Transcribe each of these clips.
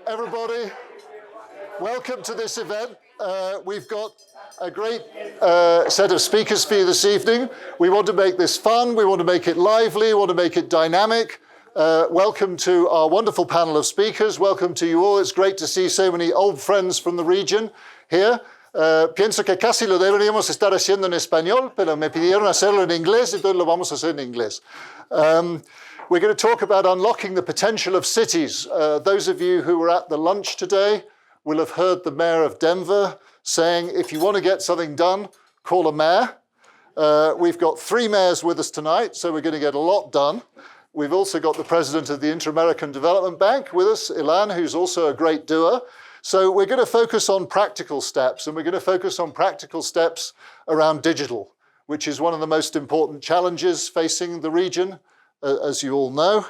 Everybody, welcome to this event. We've got a great set of speakers for you this evening. We want to make this fun, we want to make it lively, we want to make it dynamic. Welcome to our wonderful panel of speakers. Welcome to you all. It's great to see so many old friends from the region here. Pienso que casi lo deberíamos estar haciendo en español, pero me pidieron hacerlo en inglés, entonces lo vamos a hacer en inglés. We're going to talk about unlocking the potential of cities. Those of you who were at the lunch today will have heard the mayor of Denver saying, if you want to get something done, call a mayor. We've got 3 mayors with us tonight, so we're going to get a lot done. We've also got the president of the Inter-American Development Bank with us, Ilan, who's also a great doer. So we're going to focus on practical steps, and we're going to focus on practical steps around digital, which is one of the most important challenges facing the region, as you all know,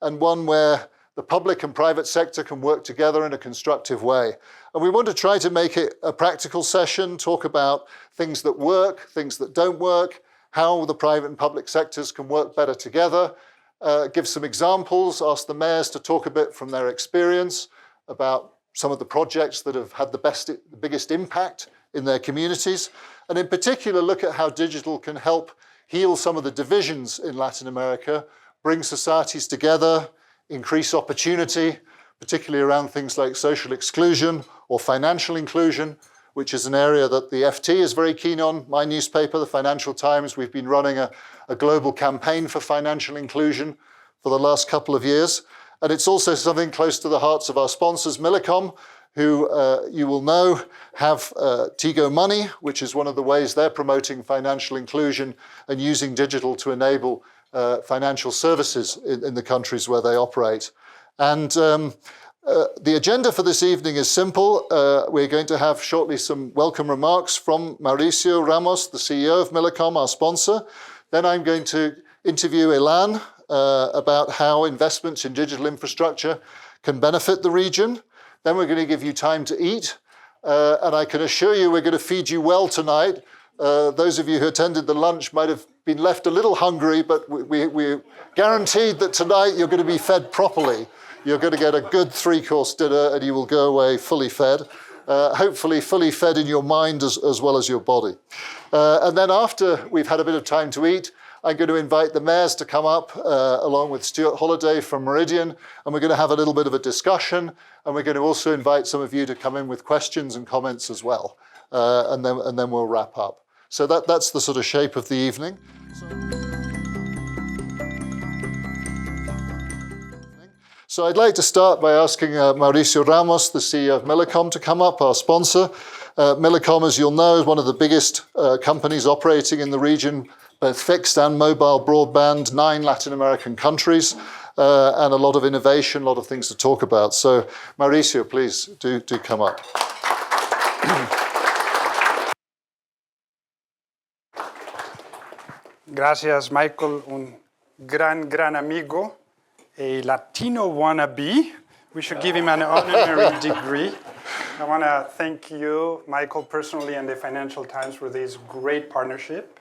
and one where the public and private sector can work together in a constructive way. And we want to try to make it a practical session, talk about things that work, things that don't work, how the private and public sectors can work better together, give some examples, ask the mayors to talk a bit from their experience about some of the projects that have had the biggest impact in their communities, and in particular look at how digital can help heal some of the divisions in Latin America, bring societies together, increase opportunity, particularly around things like social exclusion or financial inclusion, which is an area that the FT is very keen on. My newspaper, the Financial Times, we've been running a global campaign for financial inclusion for the last couple of years. And it's also something close to the hearts of our sponsors, Millicom, who you will know have Tigo Money, which is one of the ways they're promoting financial inclusion and using digital to enable financial services in the countries where they operate. And the agenda for this evening is simple. We're going to have shortly some welcome remarks from Mauricio Ramos, the CEO of Millicom, our sponsor. Then I'm going to interview Ilan about how investments in digital infrastructure can benefit the region. Then we're going to give you time to eat. And I can assure you we're going to feed you well tonight. Those of you who attended the lunch might have been left a little hungry, but we're guaranteed that tonight you're going to be fed properly. You're going to get a good 3-course dinner and you will go away fully fed. Hopefully fully fed in your mind as well as your body. And then after we've had a bit of time to eat, I'm going to invite the mayors to come up along with Stuart Holliday from Meridian, and we're going to have a little bit of a discussion, and we're going to also invite some of you to come in with questions and comments as well, and then we'll wrap up. So that's the sort of shape of the evening. So I'd like to start by asking Mauricio Ramos, the CEO of Millicom, to come up, our sponsor. Millicom, as you'll know, is one of the biggest companies operating in the region, both fixed and mobile broadband, 9 Latin American countries, and a lot of innovation, a lot of things to talk about. So Mauricio, please do come up. Gracias, Michael. Un gran amigo, a Latino wannabe. We should give him an honorary degree. I want to thank you, Michael, personally, and the Financial Times for this great partnership.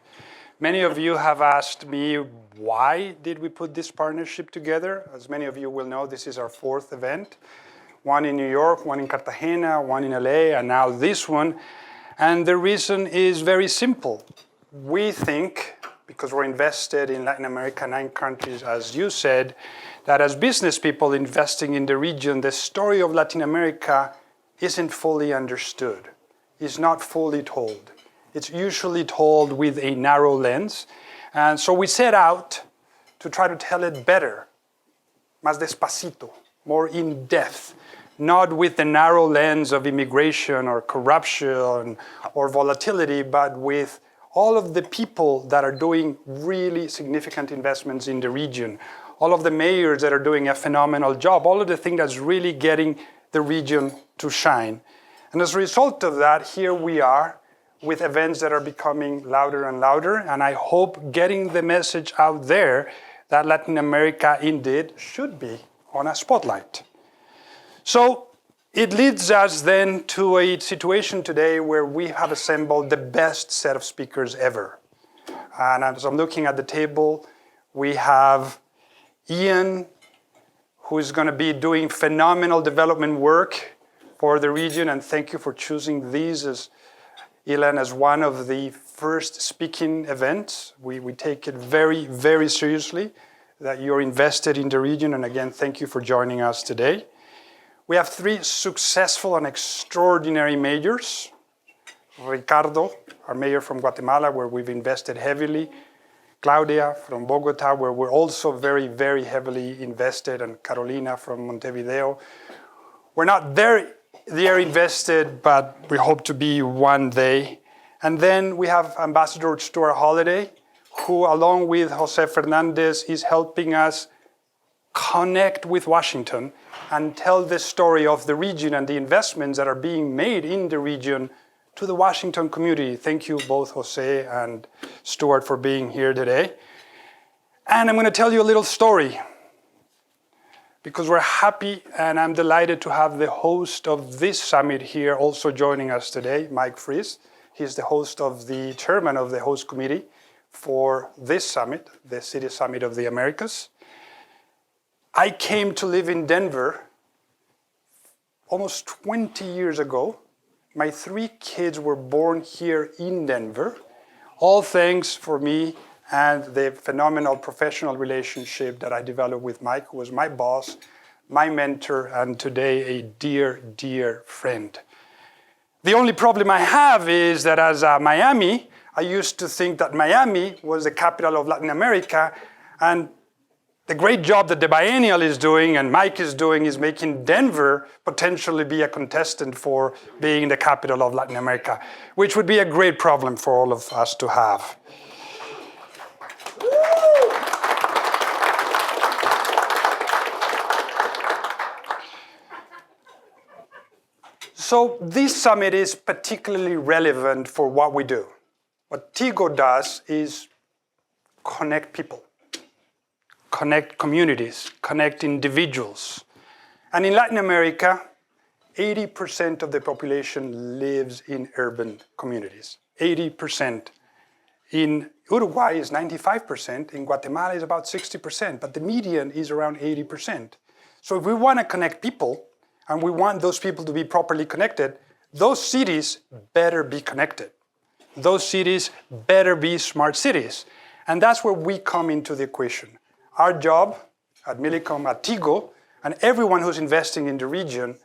Many of you have asked me, why did we put this partnership together? As many of you will know, this is our 4th event. One in New York, one in Cartagena, one in LA, and now this one. And the reason is very simple. We think, because we're invested in Latin America, 9 countries, as you said, that as business people investing in the region, the story of Latin America isn't fully understood, is not fully told. It's usually told with a narrow lens. And so we set out to try to tell it better, más despacito, more in depth, not with the narrow lens of immigration or corruption or volatility, but with all of the people that are doing really significant investments in the region, all of the mayors that are doing a phenomenal job, all of the things that's really getting the region to shine. And as a result of that, here we are with events that are becoming louder and louder, and I hope getting the message out there that Latin America indeed should be on a spotlight. So it leads us then to a situation today where we have assembled the best set of speakers ever. And as I'm looking at the table, we have Ian, who is going to be doing phenomenal development work for the region. And thank you for choosing these as Ilan as one of the first speaking events. We take it very, very seriously that you're invested in the region. And again, thank you for joining us today. We have 3 successful and extraordinary mayors. Ricardo, our mayor from Guatemala, where we've invested heavily. Claudia from Bogota, where we're also very, very heavily invested. And Carolina from Montevideo. We're not there invested, but we hope to be one day. And then we have Ambassador Stuart Holiday, who along with Jose Fernandez is helping us connect with Washington and tell the story of the region and the investments that are being made in the region to the Washington community. Thank you both, Jose and Stuart, for being here today. And I'm going to tell you a little story because we're happy and I'm delighted to have the host of this summit here also joining us today, Mike Fries. He's the chairman of the host committee for this summit, the City Summit of the Americas. I came to live in Denver almost 20 years ago. My 3 kids were born here in Denver, all thanks for me and the phenomenal professional relationship that I developed with Mike, who was my boss, my mentor, and today a dear, dear friend. The only problem I have is that as Miami, I used to think that Miami was the capital of Latin America, and the great job that the biennial is doing and Mike is doing is making Denver potentially be a contestant for being the capital of Latin America, which would be a great problem for all of us to have. So this summit is particularly relevant for what we do. What Tigo does is connect people, connect communities, connect individuals. And in Latin America, 80% of the population lives in urban communities. 80%. In Uruguay is 95%, in Guatemala is about 60%, but the median is around 80%. So if we want to connect people, and we want those people to be properly connected, those cities better be connected. Those cities better be smart cities. And that's where we come into the equation. Our job at Millicom, at Tigo, and everyone who's investing in the region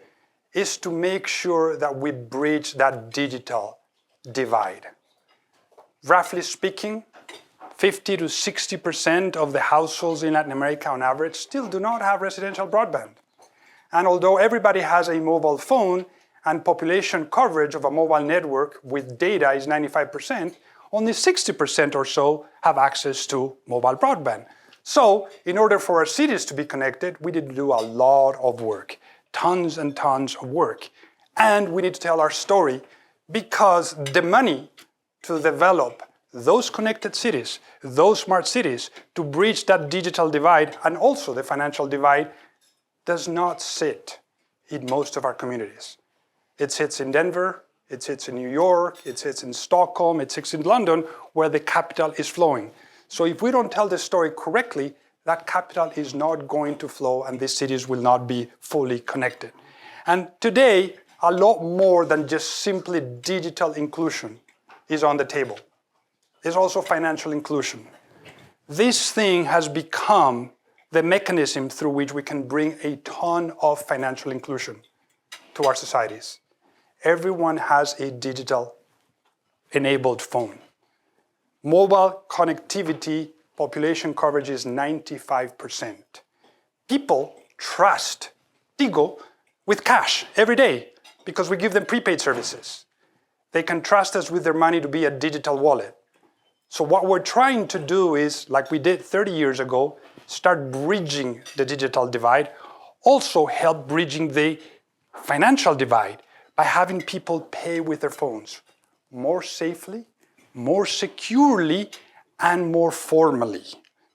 is to make sure that we bridge that digital divide. Roughly speaking, 50 to 60% of the households in Latin America on average still do not have residential broadband. And although everybody has a mobile phone and population coverage of a mobile network with data is 95%, only 60% or so have access to mobile broadband. So in order for our cities to be connected, we need to do a lot of work, tons and tons of work. And we need to tell our story because the money to develop those connected cities, those smart cities, to bridge that digital divide and also the financial divide does not sit in most of our communities. It sits in Denver, it sits in New York, it sits in Stockholm, it sits in London, where the capital is flowing. So if we don't tell the story correctly, that capital is not going to flow and these cities will not be fully connected. And today, a lot more than just simply digital inclusion is on the table. There's also financial inclusion. This thing has become the mechanism through which we can bring a ton of financial inclusion to our societies. Everyone has a digital-enabled phone. Mobile connectivity population coverage is 95%. People trust Tigo with cash every day because we give them prepaid services. They can trust us with their money to be a digital wallet. So what we're trying to do is, like we did 30 years ago, start bridging the digital divide, also help bridging the financial divide by having people pay with their phones more safely, more securely, and more formally.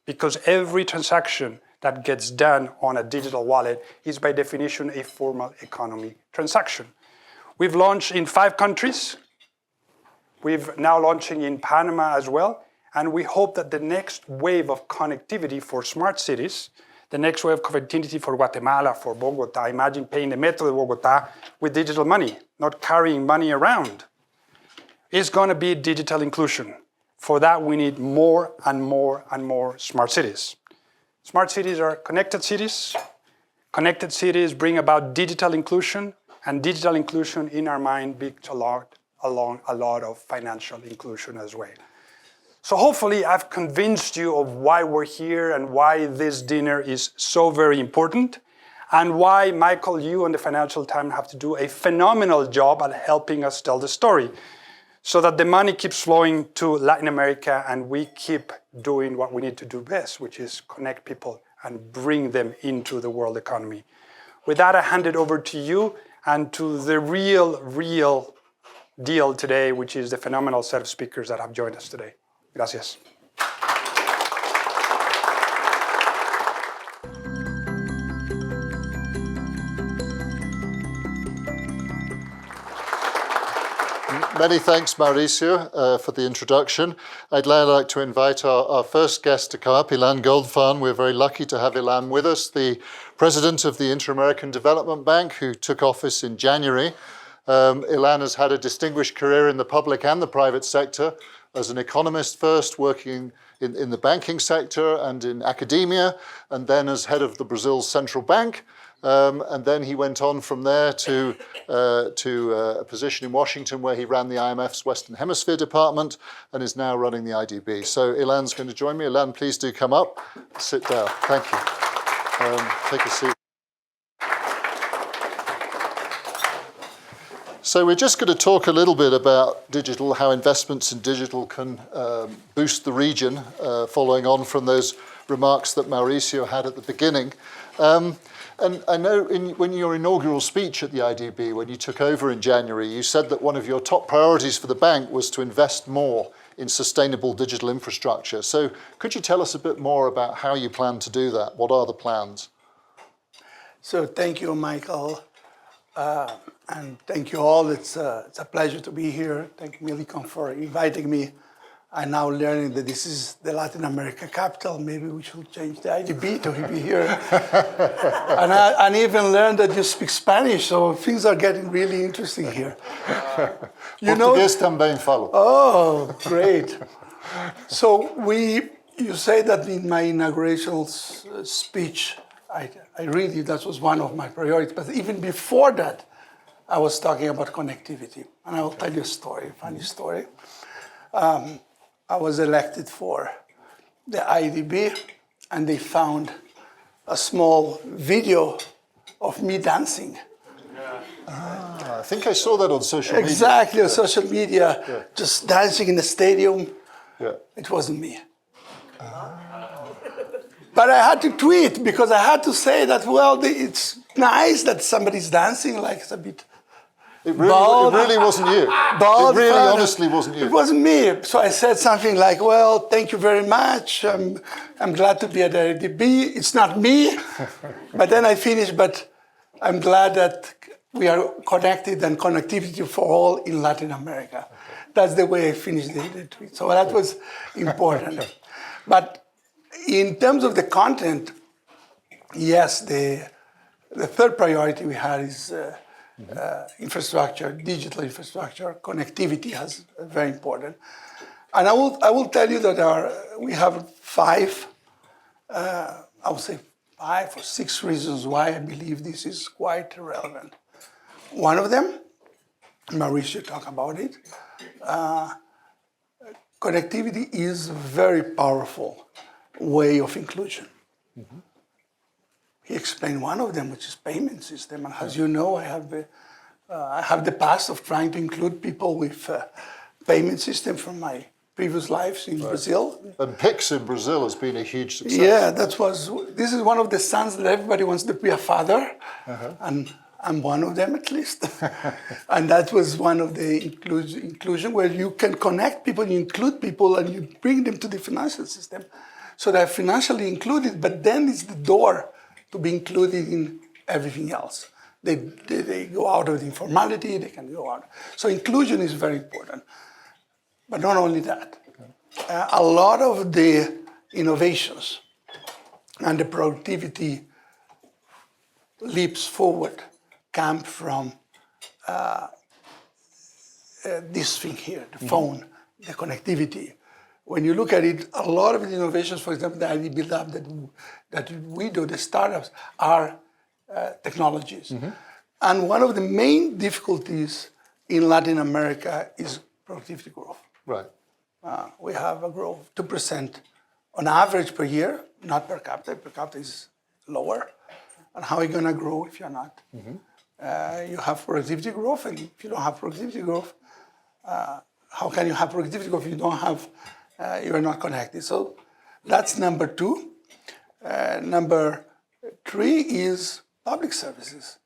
Because every transaction that gets done on a digital wallet is by definition a formal economy transaction. We've launched in 5 countries. We've now launching in Panama as well. And we hope that the next wave of connectivity for smart cities, the next wave of connectivity for Guatemala, for Bogota. Imagine paying the Metro de Bogota with digital money, not carrying money around. It's going to be digital inclusion. For that, we need more and more and more smart cities. Smart cities are connected cities. Connected cities bring about digital inclusion, and digital inclusion, in our mind, brings along a lot of financial inclusion as well. So hopefully I've convinced you of why we're here and why this dinner is so very important, and why, Michael, you and the Financial Times have to do a phenomenal job at helping us tell the story, so that the money keeps flowing to Latin America and we keep doing what we need to do best, which is connect people and bring them into the world economy. With that, I hand it over to you and to the real deal today, which is the phenomenal set of speakers that have joined us today. Gracias. Many thanks, Mauricio, for the introduction. I'd now like to invite our first guest to come up, Ilan Goldfarb. We're very lucky to have Ilan with us, the president of the Inter-American Development Bank, who took office in January. Ilan has had a distinguished career in the public and the private sector as an economist first, working in the banking sector and in academia, and then as head of the Brazil's central bank. And then he went on from there to a position in Washington where he ran the IMF's Western Hemisphere department and is now running the IDB. So Ilan's going to join me. Ilan, please do come up. Sit down. Thank you. Take a seat. So we're just going to talk a little bit about digital, how investments in digital can boost the region, following on from those remarks that Mauricio had at the beginning. And I know when your inaugural speech at the IDB, when you took over in January, you said that one of your top priorities for the bank was to invest more in sustainable digital infrastructure. So could you tell us a bit more about how you plan to do that? What are the plans? So thank you, Michael. And thank you all. It's a pleasure to be here. Thank you, Milicon, for inviting me. I'm now learning that this is the Latin America capital. Maybe we should change the IDB to be here. And I even learned that you speak Spanish, so things are getting really interesting here. Português também falo. Oh, great. So you say that in my inaugural speech, I really, that was one of my priorities. But even before that, I was talking about connectivity. And I will tell you a story, a funny story. I was elected for the IDB, and they found a small video of me dancing. I think I saw that on social media. Exactly, on social media, just dancing in the stadium. Yeah. It wasn't me. But I had to tweet because I had to say that, well, it's nice that somebody's dancing, like it's a bit It really wasn't you. bald. It really fun. honestly wasn't you. It wasn't me. So I said something like, well, thank you very much. I'm glad to be at the IDB. It's not me. But then I finished, but I'm glad that we are connected and connectivity for all in Latin America. That's the way I finished the tweet. So that was important. But in terms of the content, yes, the third priority we had is infrastructure, digital infrastructure, connectivity is very important. And I will tell you that we have five or 6 reasons why I believe this is quite relevant. One of them, Mauricio talked about it, connectivity is a very powerful way of inclusion. Mm-hmm. He explained one of them, which is payment system. And as you know, I have the past of trying to include people with payment system from my previous lives in Brazil. And PIX in Brazil has been a huge success. Yeah, this is one of the sons that everybody wants to be a father. And I'm one of them at least. And that was one of the inclusion where you can connect people, you include people, and you bring them to the financial system. So they're financially included, but then it's the door to be included in everything else. They go out of the informality, they can go out. So inclusion is very important. But not only that. A lot of the innovations And the productivity leaps forward come from this thing here, the phone, the connectivity. When you look at it, a lot of the innovations, for example, the ID build-up that we do, the startups, are technologies. And one of the main difficulties in Latin America is productivity growth. Right. We have a growth of 2% on average per year, not per capita. Per capita is lower. And how are you going to grow if you're not? You have productivity growth, and if you don't have productivity growth, how can you have productivity growth if you don't have, you are not connected? So that's number two. Number three is public services.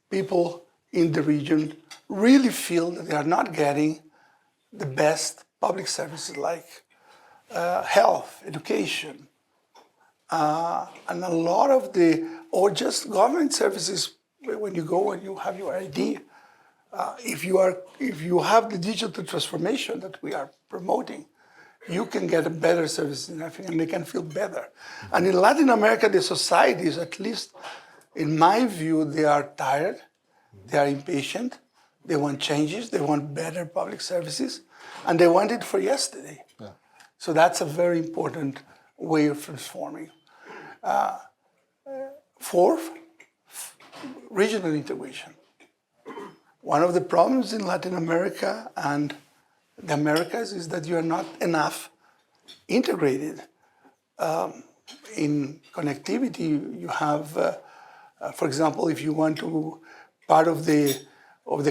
People in the region really feel that they are not getting the best public services like health, education, and a lot of or just government services. When you go and you have your ID, if you have the digital transformation that we are promoting, you can get a better service and everything, and they can feel better. And in Latin America, the societies, at least in my view, they are tired, they are impatient, they want changes, they want better public services, and they want it for yesterday. Yeah. So that's a very important way of transforming. Fourth, regional integration. One of the problems in Latin America and the Americas is that you are not enough integrated. In connectivity, you have, for example, if you want to, part of the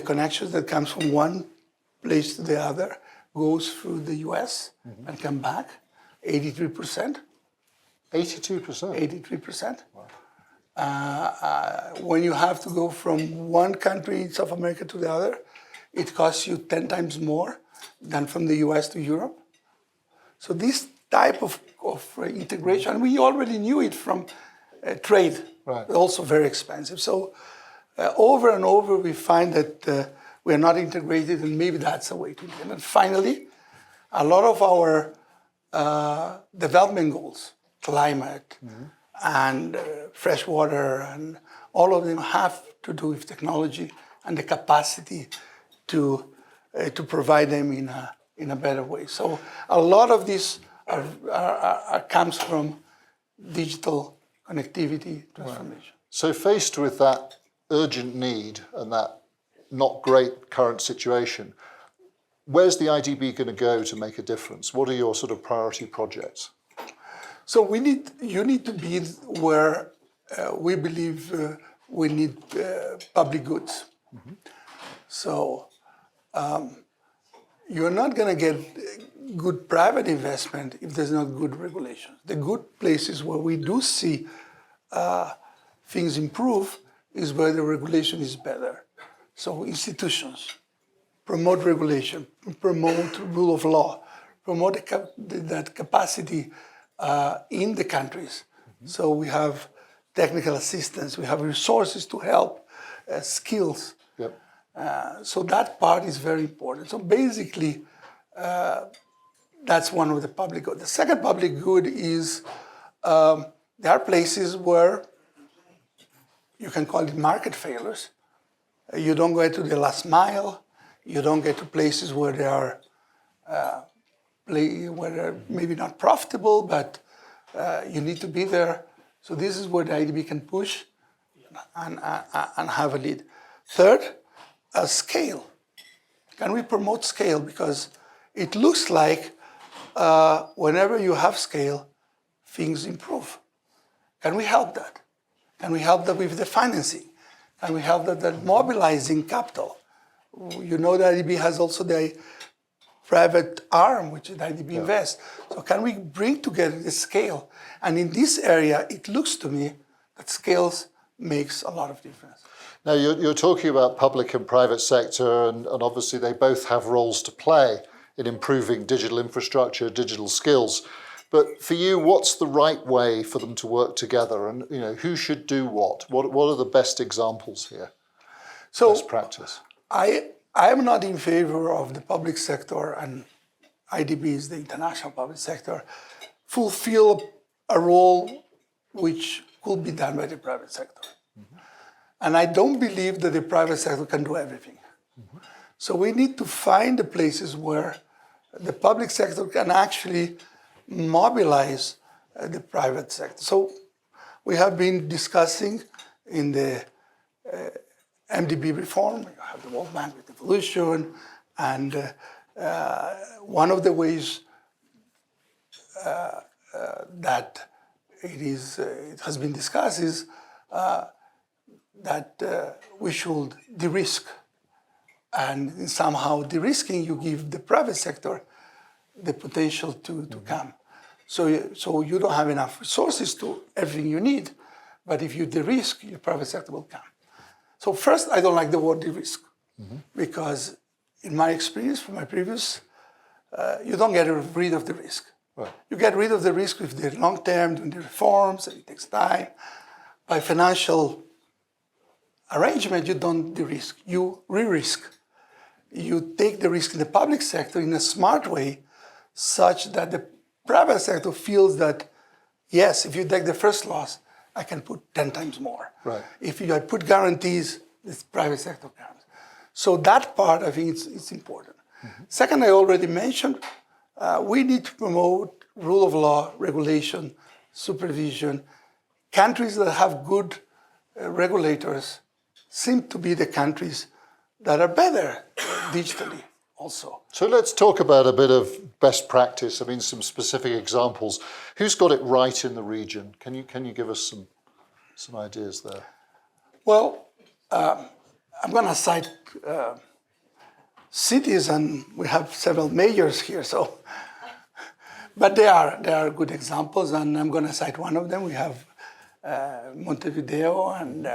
connections that comes from one place to the other goes through the US and come back, 83%. 82%? 83%. Wow. When you have to go from one country in South America to the other, it costs you 10 times more than from the US to Europe. So this type of integration, we already knew it from trade, right. Also very expensive. So over and over, we find that we are not integrated, and maybe that's a way to do it. And finally, a lot of our development goals, climate, and fresh water, and all of them have to do with technology and the capacity to provide them in a better way. So a lot of this comes from digital connectivity transformation. Right. So faced with that urgent need and that not great current situation, where's the IDB going to go to make a difference? What are your sort of priority projects? So you need to be where we believe we need public goods. So you're not going to get good private investment if there's not good regulation. The good places where we do see things improve is where the regulation is better. So institutions promote regulation, promote rule of law, promote that capacity in the countries. So we have technical assistance, we have resources to help, skills. Yep. So that part is very important. So basically, that's one of the public good. The second public good is there are places where you can call it market failures. You don't go to the last mile. You don't get to places where they are where they're maybe not profitable, but you need to be there. So this is where the IDB can push and have a lead. Third, scale. Can we promote scale? Because it looks like whenever you have scale, things improve. Can we help that? Can we help that with the financing? Can we help that mobilizing capital? You know, the IDB has also the private arm, which is IDB Invest. So can we bring together the scale? And in this area, it looks to me that scales makes a lot of difference. Now, you're talking about public and private sector, and obviously they both have roles to play in improving digital infrastructure, digital skills. But for you, what's the right way for them to work together? And who should do what? What are the best examples here? So, best practice. I am not in favor of the public sector, and IDB is the international public sector, fulfill a role which could be done by the private sector. And I don't believe that the private sector can do everything. So we need to find the places where the public sector can actually mobilize the private sector. So we have been discussing in the MDB reform, you have the World Bank with evolution, and one of the ways that it has been discussed is that we should de-risk. And somehow de-risking, you give the private sector the potential to come. So you don't have enough resources to everything you need, but if you de-risk, your private sector will come. So first, I don't like the word de-risk, because in my experience from my previous, you don't get rid of the risk. Right. You get rid of the risk with the long term, doing the reforms, and it takes time. By financial arrangement, you don't de-risk, you re-risk. You take the risk in the public sector in a smart way, such that the private sector feels that, yes, if you take the first loss, I can put 10 times more. Right. If I put guarantees, the private sector comes. So that part, I think it's important. Second, I already mentioned, we need to promote rule of law, regulation, supervision. Countries that have good regulators seem to be the countries that are better digitally also. So let's talk about a bit of best practice. I mean, some specific examples. Who's got it right in the region? Can you give us some ideas there? Well, I'm going to cite cities, and we have several mayors here. So, but they are good examples, and I'm going to cite one of them. We have Montevideo, and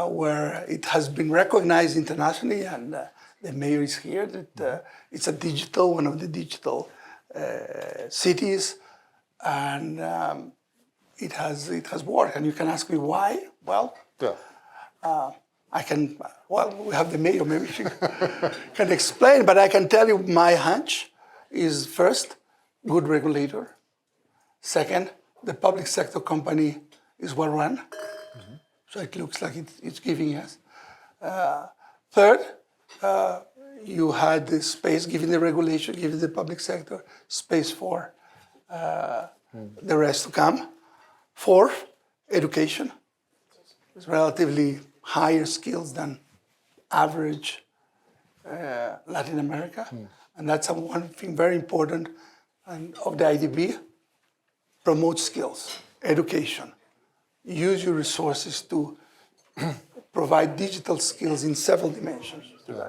where it has been recognized internationally, and the mayor is here, that it's one of the digital cities, and it has worked. And you can ask me why? Well, Yeah. we have the mayor, maybe she can explain, but I can tell you my hunch is first, good regulator. Second, the public sector company is well run. So it looks like it's giving us. Third, you had the space, given the regulation, given the public sector, space for the rest to come. Fourth, education. It's relatively higher skills than average Latin America. And that's one thing very important of the IDB, promote skills, education. Use your resources to provide digital skills in several dimensions.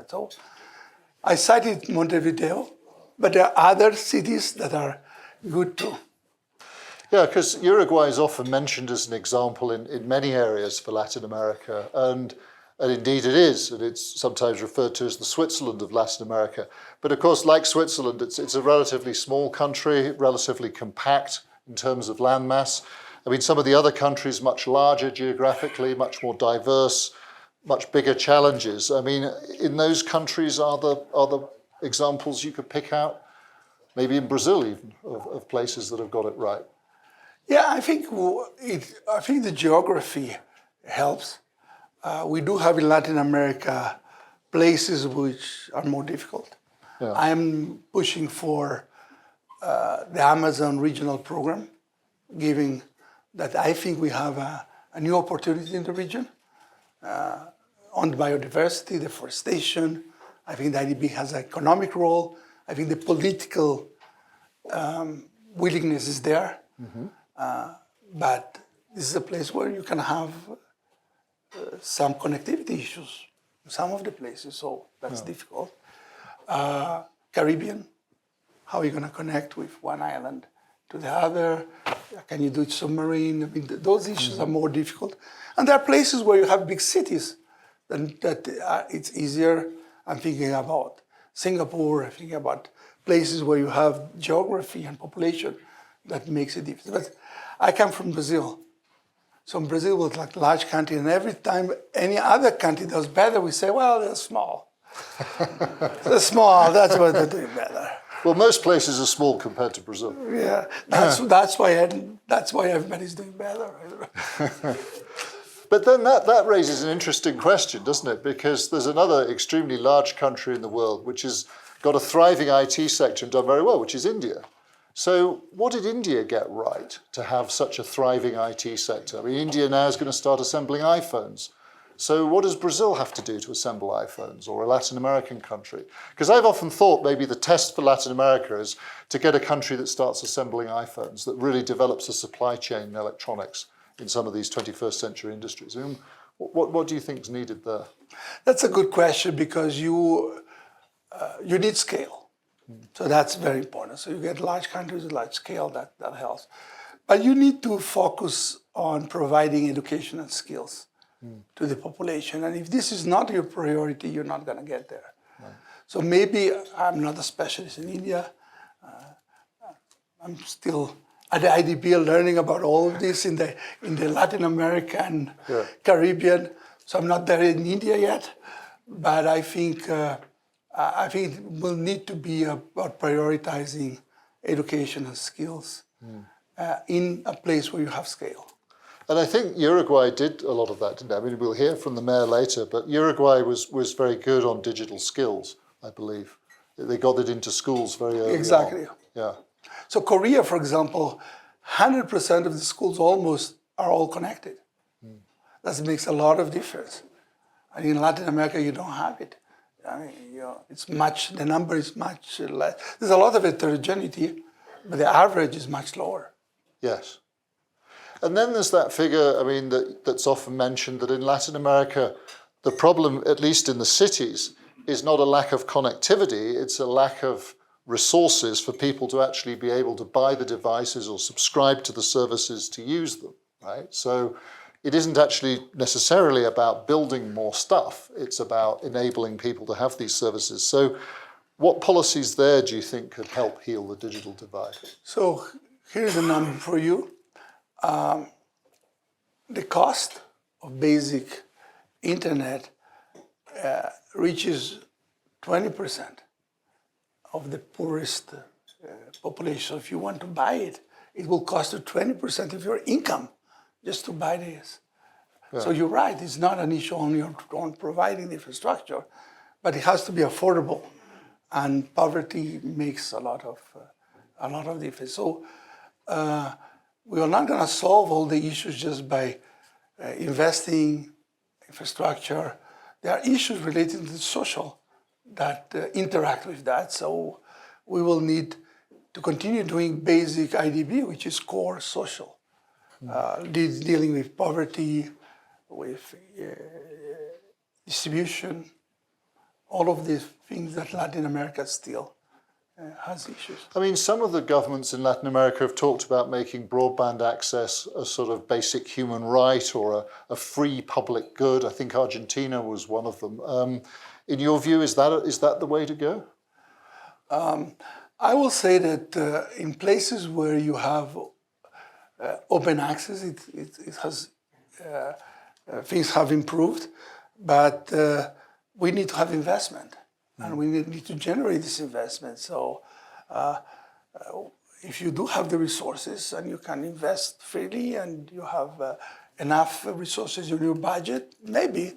So I cited Montevideo, but there are other cities that are good too. Yeah, because Uruguay is often mentioned as an example in many areas for Latin America, and indeed it is, and it's sometimes referred to as the Switzerland of Latin America. But of course, like Switzerland, it's a relatively small country, relatively compact in terms of landmass. I mean, some of the other countries, much larger geographically, much more diverse, much bigger challenges. I mean, in those countries, are there examples you could pick out? Maybe in Brazil even, of places that have got it right. Yeah, I think the geography helps. We do have in Latin America places which are more difficult. Yeah. I'm pushing for the Amazon regional program, giving that I think we have a new opportunity in the region on the biodiversity, deforestation. I think the IDB has an economic role. I think the political willingness is there. But this is a place where you can have some connectivity issues in some of the places, so that's difficult. Caribbean, how are you going to connect with one island to the other? Can you do it submarine? I mean, those issues are more difficult. And there are places where you have big cities that it's easier. I'm thinking about Singapore, I'm thinking about places where you have geography and population that makes it difficult. But I come from Brazil. So in Brazil was like a large country, and every time any other country does better, we say, well, they're small. They're small, that's why they're doing better. Well, most places are small compared to Brazil. Yeah, that's why everybody's doing better. But then that raises an interesting question, doesn't it? Because there's another extremely large country in the world which has got a thriving IT sector and done very well, which is India. So what did India get right to have such a thriving IT sector? I mean, India now is going to start assembling iPhones. So what does Brazil have to do to assemble iPhones, or a Latin American country? Because I've often thought maybe the test for Latin America is to get a country that starts assembling iPhones, that really develops a supply chain in electronics in some of these 21st century industries. I mean, what do you think is needed there? That's a good question, because you need scale. So that's very important. So you get large countries with large scale, that helps. But you need to focus on providing education and skills to the population. And if this is not your priority, you're not going to get there. Right. So maybe I'm not a specialist in India. I'm still at the IDB learning about all of this in the Latin American, Caribbean. So I'm not there in India yet. But I think it will need to be about prioritizing education and skills in a place where you have scale. And I think Uruguay did a lot of that, didn't it? I mean, we'll hear from the mayor later, but Uruguay was very good on digital skills, I believe. They got it into schools very early Exactly. on. Yeah. So Korea, for example, 100% of the schools almost are all connected. That makes a lot of difference. And in Latin America, you don't have it. I mean, the number is much less. There's a lot of heterogeneity, but the average is much lower. Yes. And then there's that figure, I mean, that's often mentioned, that in Latin America, the problem, at least in the cities, is not a lack of connectivity, it's a lack of resources for people to actually be able to buy the devices or subscribe to the services to use them, right? So it isn't actually necessarily about building more stuff, it's about enabling people to have these services. So what policies there do you think could help heal the digital divide? So here's a number for you. The cost of basic internet reaches 20% of the poorest population. If you want to buy it, it will cost you 20% of your income just to buy this. Yeah. So you're right, it's not an issue only on providing the infrastructure, but it has to be affordable. And poverty makes a lot of difference. So we are not going to solve all the issues just by investing infrastructure. There are issues related to the social that interact with that. So we will need to continue doing basic IDB, which is core social, dealing with poverty, with distribution, all of these things that Latin America still has issues. I mean, some of the governments in Latin America have talked about making broadband access a sort of basic human right or a free public good. I think Argentina was one of them. In your view, is that the way to go? I will say that in places where you have open access, it has things have improved, but we need to have investment. And we need to generate this investment. So if you do have the resources and you can invest freely and you have enough resources in your budget, maybe.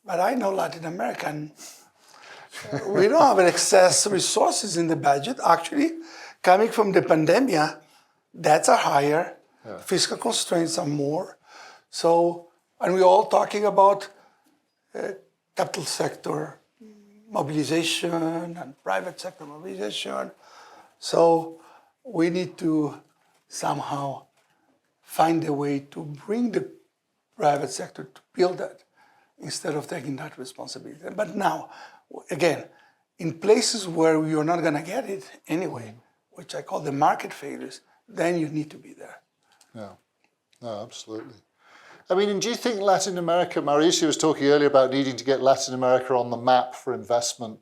But I know Latin American, we don't have excess resources in the budget. Actually, coming from the pandemic, debts are higher, fiscal constraints are more. So, and we're all talking about capital sector mobilization and private sector mobilization. So we need to somehow find a way to bring the private sector to build that instead of taking that responsibility. But now, again, in places where you're not going to get it anyway, which I call the market failures, then you need to be there. Yeah, no, absolutely. I mean, and do you think Latin America, Mauricio was talking earlier about needing to get Latin America on the map for investment,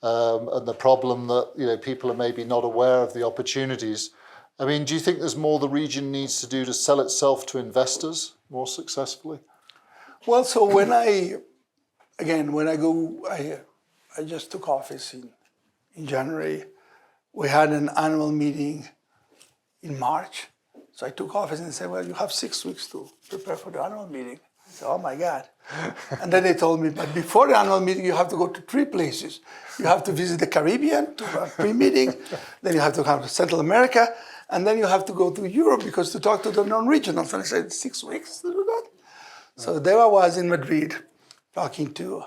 and the problem that people are maybe not aware of the opportunities. I mean, do you think there's more the region needs to do to sell itself to investors more successfully? Well, so when I just took office in January. we had an annual meeting in March. So I took office and they said, well, you have 6 weeks to prepare for the annual meeting. I said, oh my God. And then they told me, but before the annual meeting, you have to go to 3 places. You have to visit the Caribbean to a pre-meeting, then you have to come to Central America, and then you have to go to Europe because to talk to the non-regionals. And I said, 6 weeks to do that? So there I was in Madrid talking to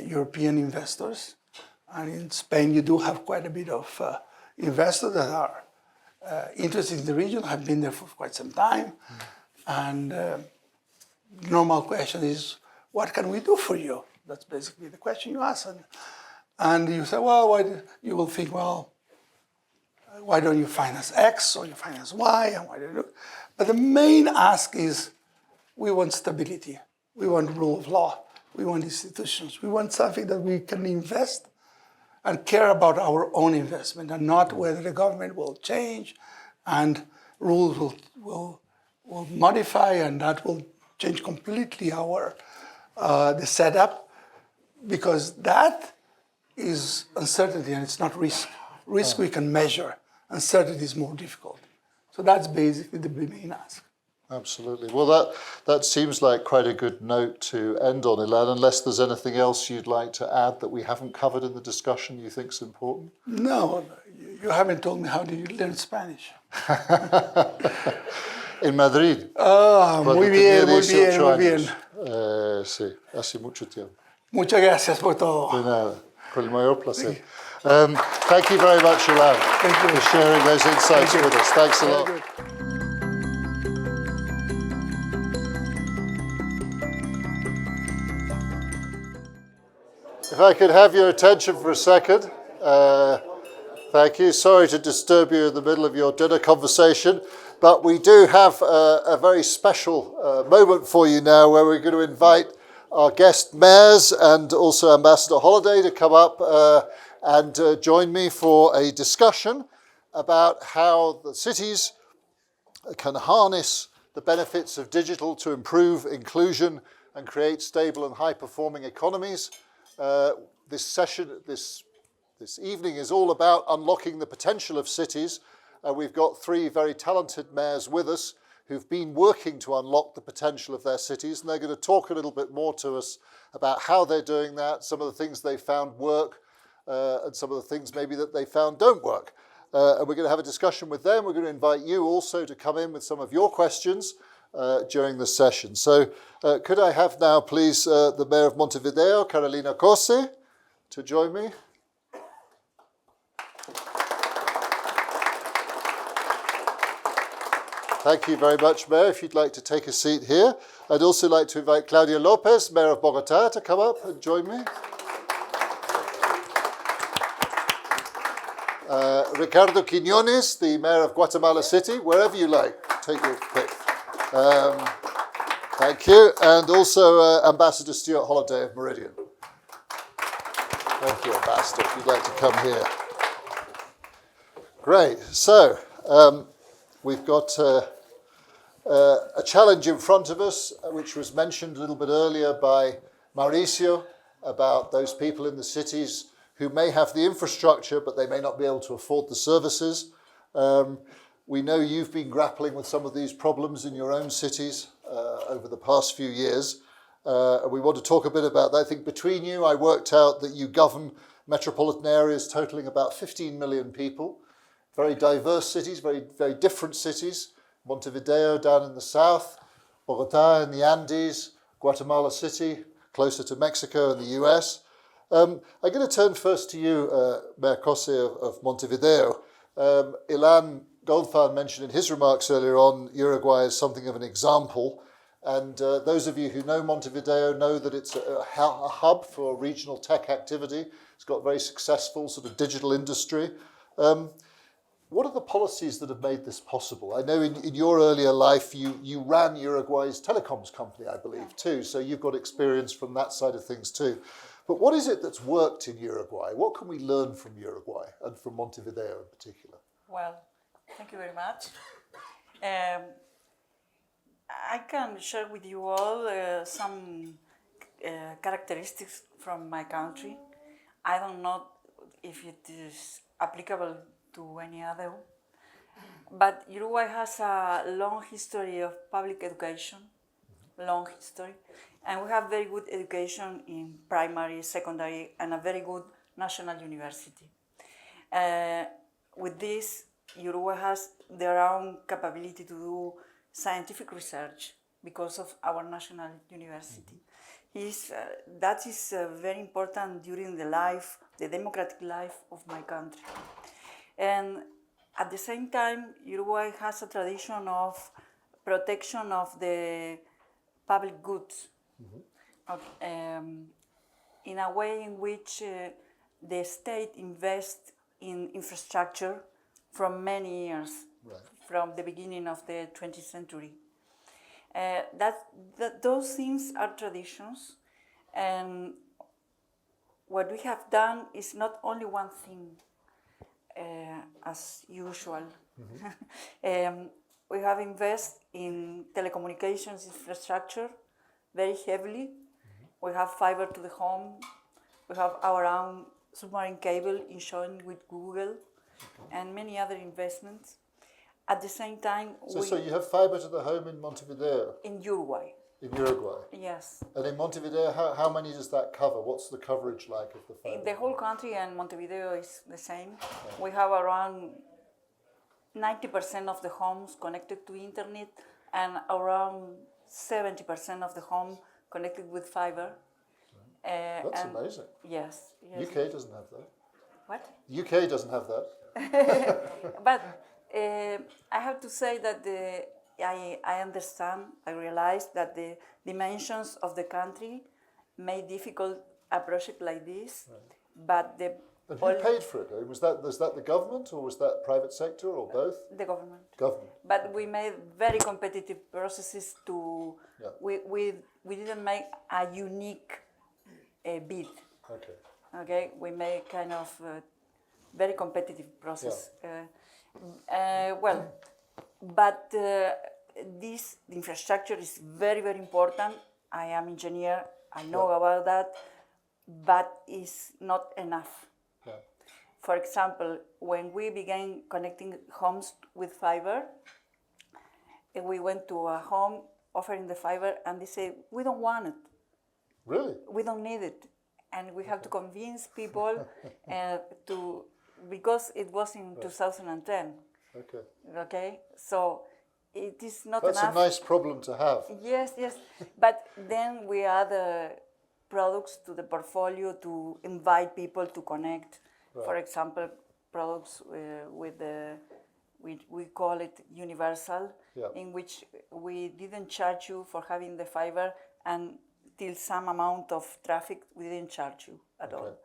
European investors. And in Spain, you do have quite a bit of investors that are interested in the region, have been there for quite some time. And normal question is, what can we do for you? That's basically the question you ask. And you say, well, you will think, well, why don't you finance X or you finance Y? And why don't you? But the main ask is, we want stability. We want rule of law. We want institutions. We want something that we can invest and care about our own investment and not whether the government will change and rules will modify and that will change completely the setup, because that is uncertainty and it's not risk. Risk we can measure. Uncertainty is more difficult. So that's basically the main ask. Absolutely. Well, that seems like quite a good note to end on, Ilan, unless there's anything else you'd like to add that we haven't covered in the discussion you think is important? No, you haven't told me how did you learn Spanish. En Madrid. Ah, muy bien, muy bien, muy bien. Sí, hace mucho tiempo. Muchas gracias por todo. De nada, con el mayor placer. Thank you very much, Ilan, for sharing those insights with us. Thanks a lot. If I could have your attention for a second. Thank you. Sorry to disturb you in the middle of your dinner conversation, but we do have a very special moment for you now where we're going to invite our guest mayors and also Ambassador Holliday to come up and join me for a discussion about how the cities can harness the benefits of digital to improve inclusion and create stable and high-performing economies. This session, this evening is all about unlocking the potential of cities. We've got 3 very talented mayors with us who've been working to unlock the potential of their cities, and they're going to talk a little bit more to us about how they're doing that, some of the things they found work, and some of the things maybe that they found don't work. And we're going to have a discussion with them. We're going to invite you also to come in with some of your questions during the session. So could I have now, please, the Mayor of Montevideo, Carolina Cosse, to join me? Thank you very much, Mayor. If you'd like to take a seat here. I'd also like to invite Claudia Lopez, Mayor of Bogotá, to come up and join me. Ricardo Quiñones, the Mayor of Guatemala City, wherever you like. Take your pick. Thank you. And also Ambassador Stuart Holliday of Meridian. Thank you, Ambassador, if you'd like to come here. Great. So we've got a challenge in front of us, which was mentioned a little bit earlier by Mauricio, about those people in the cities who may have the infrastructure, but they may not be able to afford the services. We know you've been grappling with some of these problems in your own cities over the past few years. And we want to talk a bit about that. I think between you, I worked out that you govern metropolitan areas totaling about 15 million people. Very diverse cities, very, very different cities. Montevideo down in the south, Bogotá in the Andes, Guatemala City, closer to Mexico and the US. I'm going to turn first to you, Mayor Cosse of Montevideo. Ilan Goldfarb mentioned in his remarks earlier on Uruguay as something of an example. And those of you who know Montevideo know that it's a hub for regional tech activity. It's got a very successful sort of digital industry. What are the policies that have made this possible? I know in your earlier life, you ran Uruguay's telecoms company, I believe, too. So you've got experience from that side of things, too. But what is it that's worked in Uruguay? What can we learn from Uruguay and from Montevideo in particular? Well, thank you very much. I can share with you all some characteristics from my country. I don't know if it is applicable to any other. But Uruguay has a long history of public education, long history, and we have very good education in primary, secondary, and a very good national university. With this, Uruguay has their own capability to do scientific research because of our national university. That is very important during the democratic life of my country. And at the same time, Uruguay has a tradition of protection of the public goods, in a way in which the state invests in infrastructure from many years, from the beginning of the 20th century. Those things are traditions, and what we have done is not only one thing, as usual. We have invested in telecommunications infrastructure very heavily. We have fiber to the home. We have our own submarine cable in joint with Google, and many other investments. At the same time, So you have fiber to the home in Montevideo? In Uruguay. In Uruguay? Yes. And in Montevideo, how many does that cover? What's the coverage like of the fiber? In the whole country, and Montevideo is the same. We have around 90% of the homes connected to internet, and around 70% of the home connected with fiber. That's amazing. Yes. UK doesn't have that. What? UK doesn't have that. But I have to say that I understand, I realize that the dimensions of the country made difficult a project like this, but And who paid for it? Was that the government, or was that private sector, or both? the government. Government. But we made very competitive processes to. We didn't make a unique bid. Okay. Okay, we made kind of very competitive process. But this infrastructure is very, very important. I am engineer. I know about that, but it's not enough. Yeah. For example, when we began connecting homes with fiber, we went to a home offering the fiber, and they say, we don't want it. Really? We don't need it. And we have to convince people because it was in 2010. Okay. Okay? So it is not That's enough. a nice problem to have. Yes. But then we add products to the portfolio to invite people to connect. Right. For example, products we call it universal, in which we didn't charge you for having the fiber, and till some amount of traffic, we didn't charge you at all.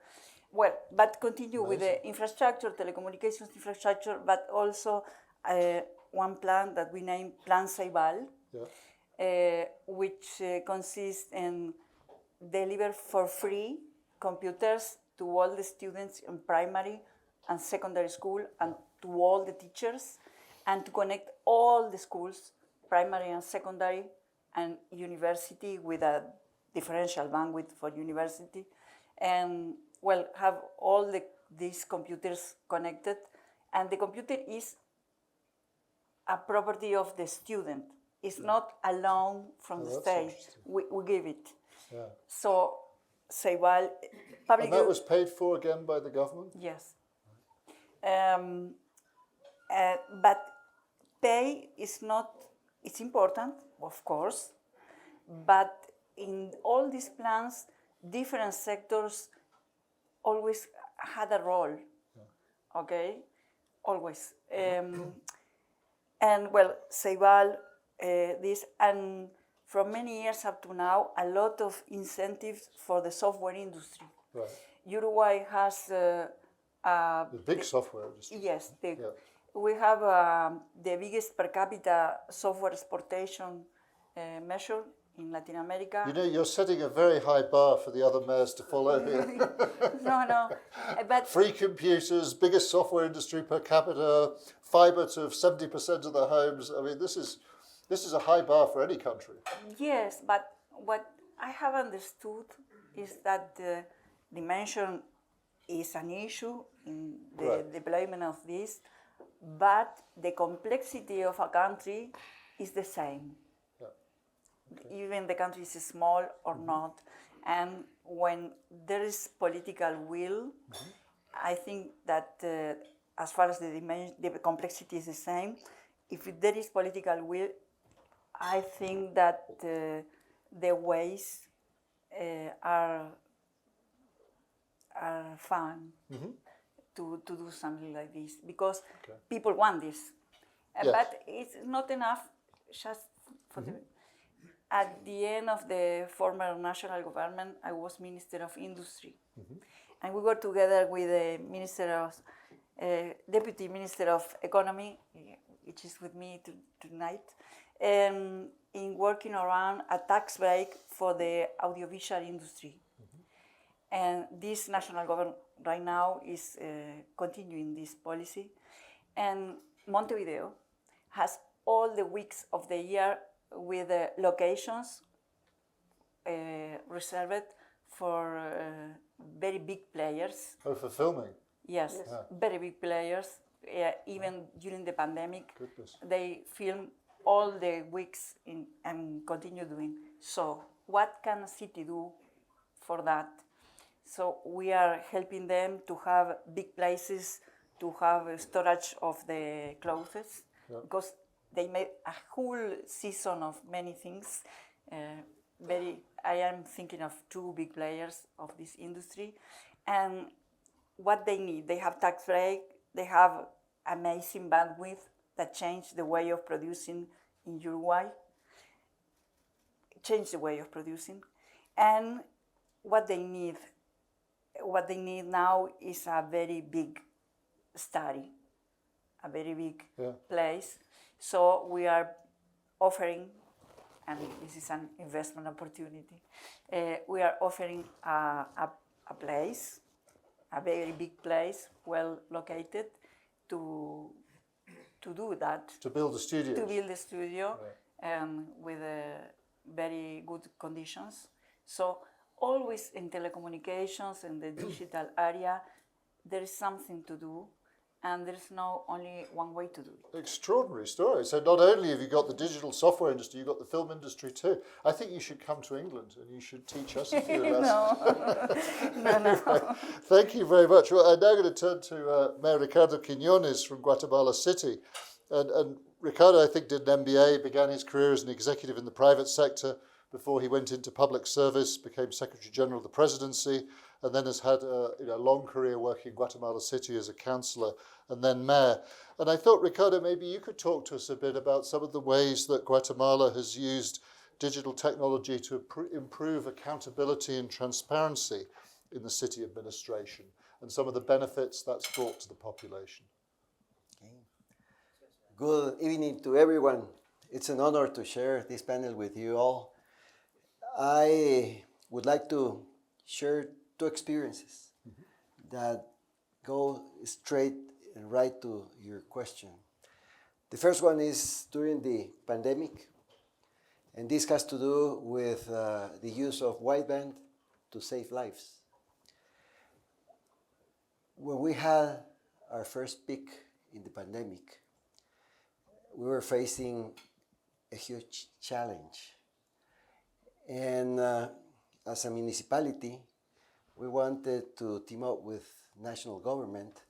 Well, but continue with the infrastructure, telecommunications infrastructure, but also one plan that we named Plan Ceibal, which consists in deliver for free computers to all the students in primary and secondary school, and to all the teachers, and to connect all the schools, primary and secondary, and university with a differential bandwidth for university, and have all these computers connected. And the computer is a property of the student. It's not a loan from the state. We give it. Yeah. So, Ceibal, public. And that was paid for again by the government? Yes. But pay is not, it's important, of course, but in all these plans, different sectors always had a role, okay? Always. And Ceibal, and from many years up to now, a lot of incentives for the software industry. Right. Uruguay has the big software industry. Yes, we have the biggest per capita software exportation measure in Latin America. You know, you're setting a very high bar for the other mayors to follow here. No, but free computers, biggest software industry per capita, fiber to 70% of the homes. I mean, this is a high bar for any country. Yes, but what I have understood is that the dimension is an issue in the Right. deployment of this, but the complexity of a country is the same. Even the country is small or not. And when there is political will, I think that as far as the complexity is the same, if there is political will, I think that the ways are fun to do something like this, because people want this. Yes. But it's not enough just for the... At the end of the former national government, I was Minister of Industry. And we were together with the Deputy Minister of Economy, which is with me tonight, in working around a tax break for the audiovisual industry. And this national government right now is continuing this policy. And Montevideo has all the weeks of the year with locations reserved for very big players. Oh, for filming. Yes, very big players. Even during the pandemic, Goodness. they film all the weeks and continue doing. So what can a city do for that? So we are helping them to have big places, to have storage of the clothes, because they made a whole season of many things. I am thinking of two big players of this industry, and what they need, they have tax break, they have amazing bandwidth that changed the way of producing in Uruguay, changed the way of producing, and what they need now is a very big study, a very big place. So we are offering, and this is an investment opportunity, we are offering a place, a very big place, well located, to do that. To build a studio. To build a studio, and with very good conditions. So always in telecommunications and the digital area, there is something to do, and there's no only one way to do it. Extraordinary story. So not only have you got the digital software industry, you've got the film industry too. I think you should come to England and you should teach us a few lessons. No. Thank you very much. Well, I'm now going to turn to Mayor Ricardo Quiñones from Guatemala City. And Ricardo, I think, did an MBA, began his career as an executive in the private sector before he went into public service, became Secretary General of the Presidency, and then has had a long career working in Guatemala City as a councillor and then mayor. And I thought, Ricardo, maybe you could talk to us a bit about some of the ways that Guatemala has used digital technology to improve accountability and transparency in the city administration and some of the benefits that's brought to the population. Okay. Good evening to everyone. It's an honor to share this panel with you all. I would like to share two experiences that go straight and right to your question. The first one is during the pandemic, and this has to do with the use of wideband to save lives. When we had our first peak in the pandemic, we were facing a huge challenge. And as a municipality, we wanted to team up with national government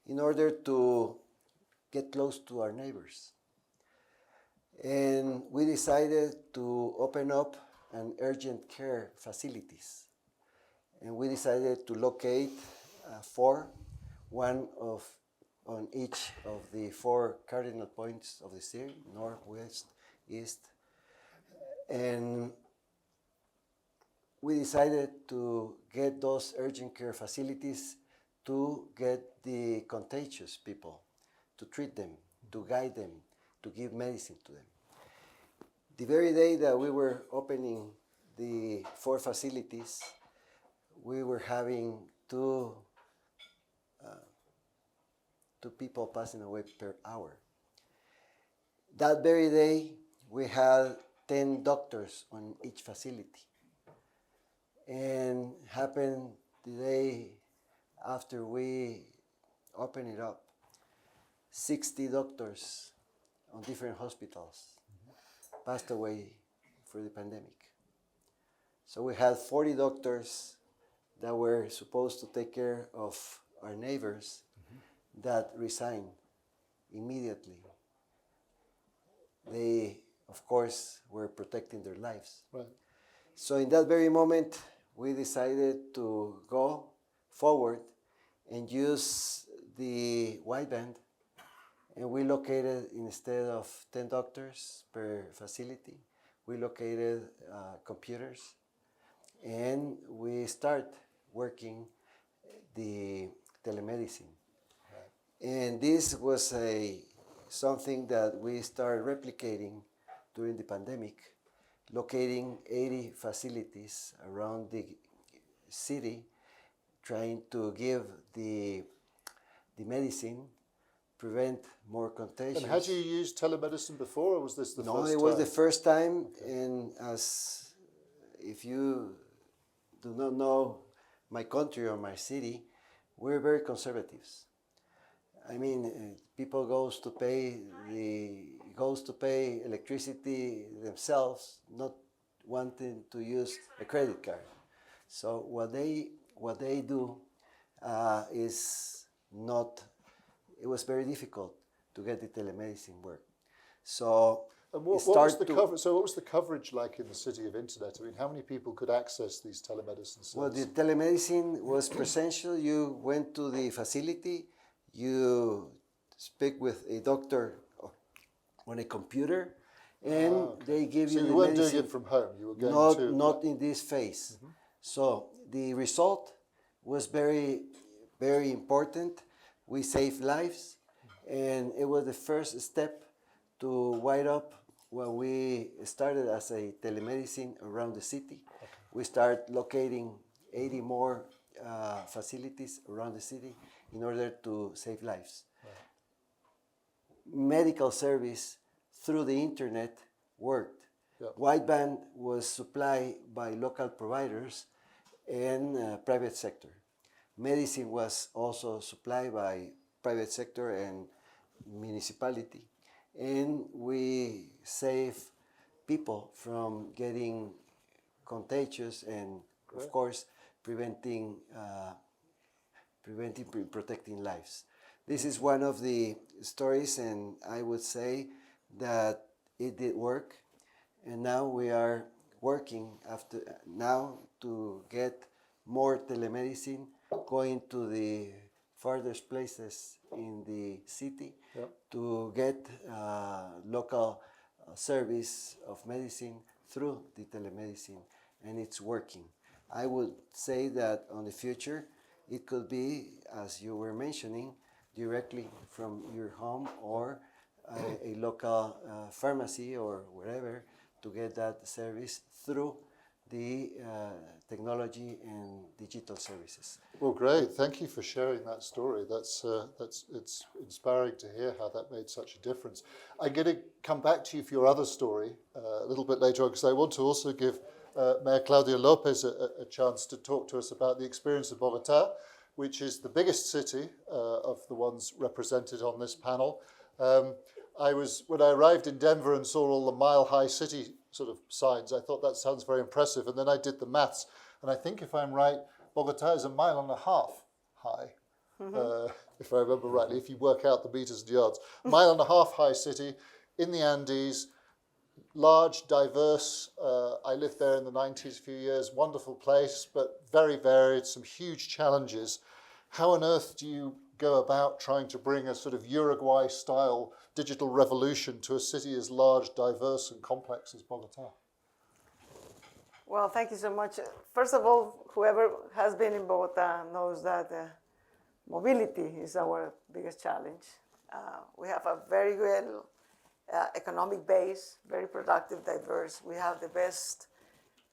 in order to get close to our neighbors. And we decided to open up an urgent care facilities. And we decided to locate one on each of the 4 cardinal points of the city, north, west, east. And we decided to get those urgent care facilities to get the contagious people, to treat them, to guide them, to give medicine to them. The very day that we were opening the 4 facilities, we were having two people passing away per hour. That very day, we had 10 doctors on each facility. And happened the day after we opened it up, 60 doctors on different hospitals passed away for the pandemic. So we had 40 doctors that were supposed to take care of our neighbors that resigned immediately. They, of course, were protecting their lives. Right. So in that very moment, we decided to go forward and use the wideband, and we located, instead of 10 doctors per facility, we located computers, and we start working the telemedicine. And this was something that we started replicating during the pandemic, locating 80 facilities around the city, trying to give the medicine, prevent more contagions. And had you used telemedicine before, or was this the first time? No, it was the first time, and as if you do not know my country or my city, we're very conservatives. I mean, people goes to pay electricity themselves, not wanting to use a credit card. So what they do is not. It was very difficult to get the telemedicine work. So And what was the coverage like in the city of internet? I mean, how many people could access these telemedicine services? Well, the telemedicine was presential. You went to the facility, you speak with a doctor on a computer, and they give you the medicine. So you weren't doing it from home. You were going not in this phase. Mm-hmm. So the result was very, very important. We saved lives, and it was the first step to wide up what we started as a telemedicine around the city. Okay. We started locating 80 more facilities around the city in order to save lives. Right. Medical service through the internet worked. Yep. Wideband was supplied by local providers and private sector. Medicine was also supplied by private sector and municipality. And we save people from getting contagious and, of course, protecting lives. This is one of the stories, and I would say that it did work. And now we are working to get more telemedicine, going to the farthest places in the city. Yep. To get local service of medicine through the telemedicine, and it's working. I would say that on the future, it could be, as you were mentioning, directly from your home or a local pharmacy or wherever to get that service through the technology and digital services. Well, great. Thank you for sharing that story. It's inspiring to hear how that made such a difference. I'm going to come back to you for your other story a little bit later on, because I want to also give Mayor Claudia Lopez a chance to talk to us about the experience of Bogota, which is the biggest city of the ones represented on this panel. When I arrived in Denver and saw all the mile-high city sort of signs, I thought that sounds very impressive. And then I did the maths, and I think if I'm right, Bogota is 1.5 miles high, if I remember rightly, if you work out the meters and yards. 1.5 miles high city in the Andes, large, diverse. I lived there in the 90s, a few years, wonderful place, but very varied, some huge challenges. How on earth do you go about trying to bring a sort of Uruguay-style digital revolution to a city as large, diverse, and complex as Bogota? Well, thank you so much. First of all, whoever has been in Bogota knows that mobility is our biggest challenge. We have a very good economic base, very productive, diverse. We have the best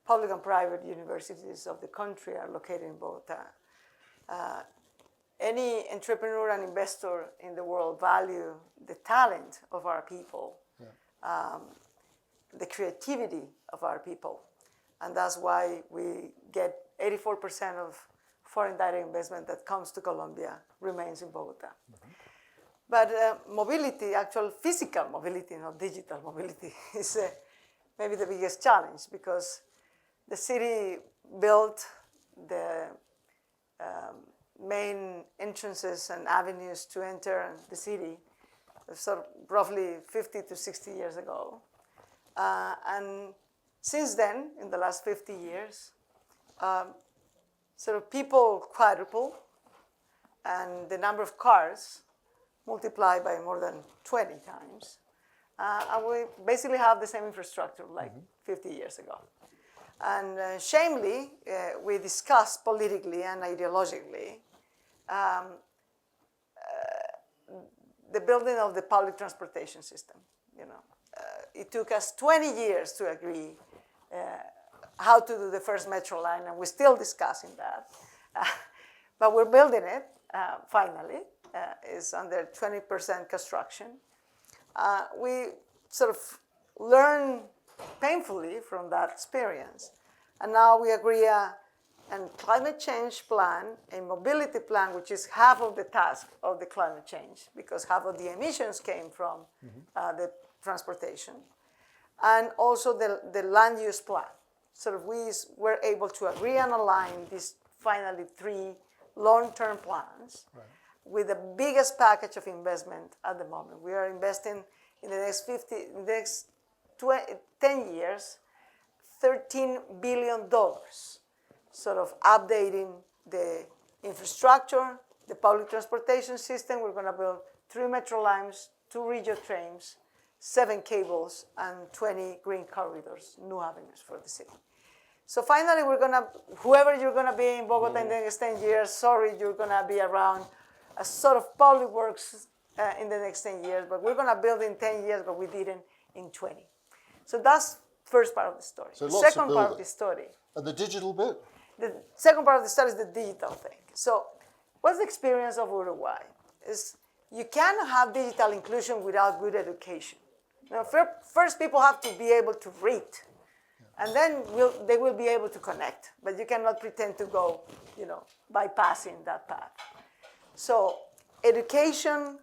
public and private universities of the country are located in Bogota. Any entrepreneur and investor in the world value the talent of our people, the creativity of our people. And that's why we get 84% of foreign direct investment that comes to Colombia remains in Bogota. But mobility, actual physical mobility, not digital mobility, is maybe the biggest challenge, because the city built the main entrances and avenues to enter the city sort of roughly 50 to 60 years ago. And since then, in the last 50 years, sort of people quadruple, and the number of cars multiplied by more than 20 times. And we basically have the same infrastructure like 50 years ago. And shamefully, we discuss politically and ideologically the building of the public transportation system. It took us 20 years to agree how to do the first metro line, and we're still discussing that. But we're building it, finally. It's under 20% construction. We sort of learned painfully from that experience. And now we agree a climate change plan, a mobility plan, which is half of the task of the climate change, because half of the emissions came from the transportation. And also the land use plan. So we were able to agree and align these finally 3 long-term plans with the biggest package of investment at the moment. We are investing in the next 10 years, $13 billion, sort of updating the infrastructure, the public transportation system. We're going to build 3 metro lines, 2 regional trains, 7 cables, and 20 green corridors, new avenues for the city. So finally, whoever you're going to be in Bogota in the next 10 years, sorry, you're going to be around a sort of public works in the next 10 years, but we're going to build in 10 years what we did in 20. So that's first part of the story. So The lots of second part of building. the story. And the digital bit? The second part of the story is the digital thing. So what's the experience of Uruguay? Is you can't have digital inclusion without good education. Now, first people have to be able to read, and then they will be able to connect. But you cannot pretend to go, bypassing that path. So education,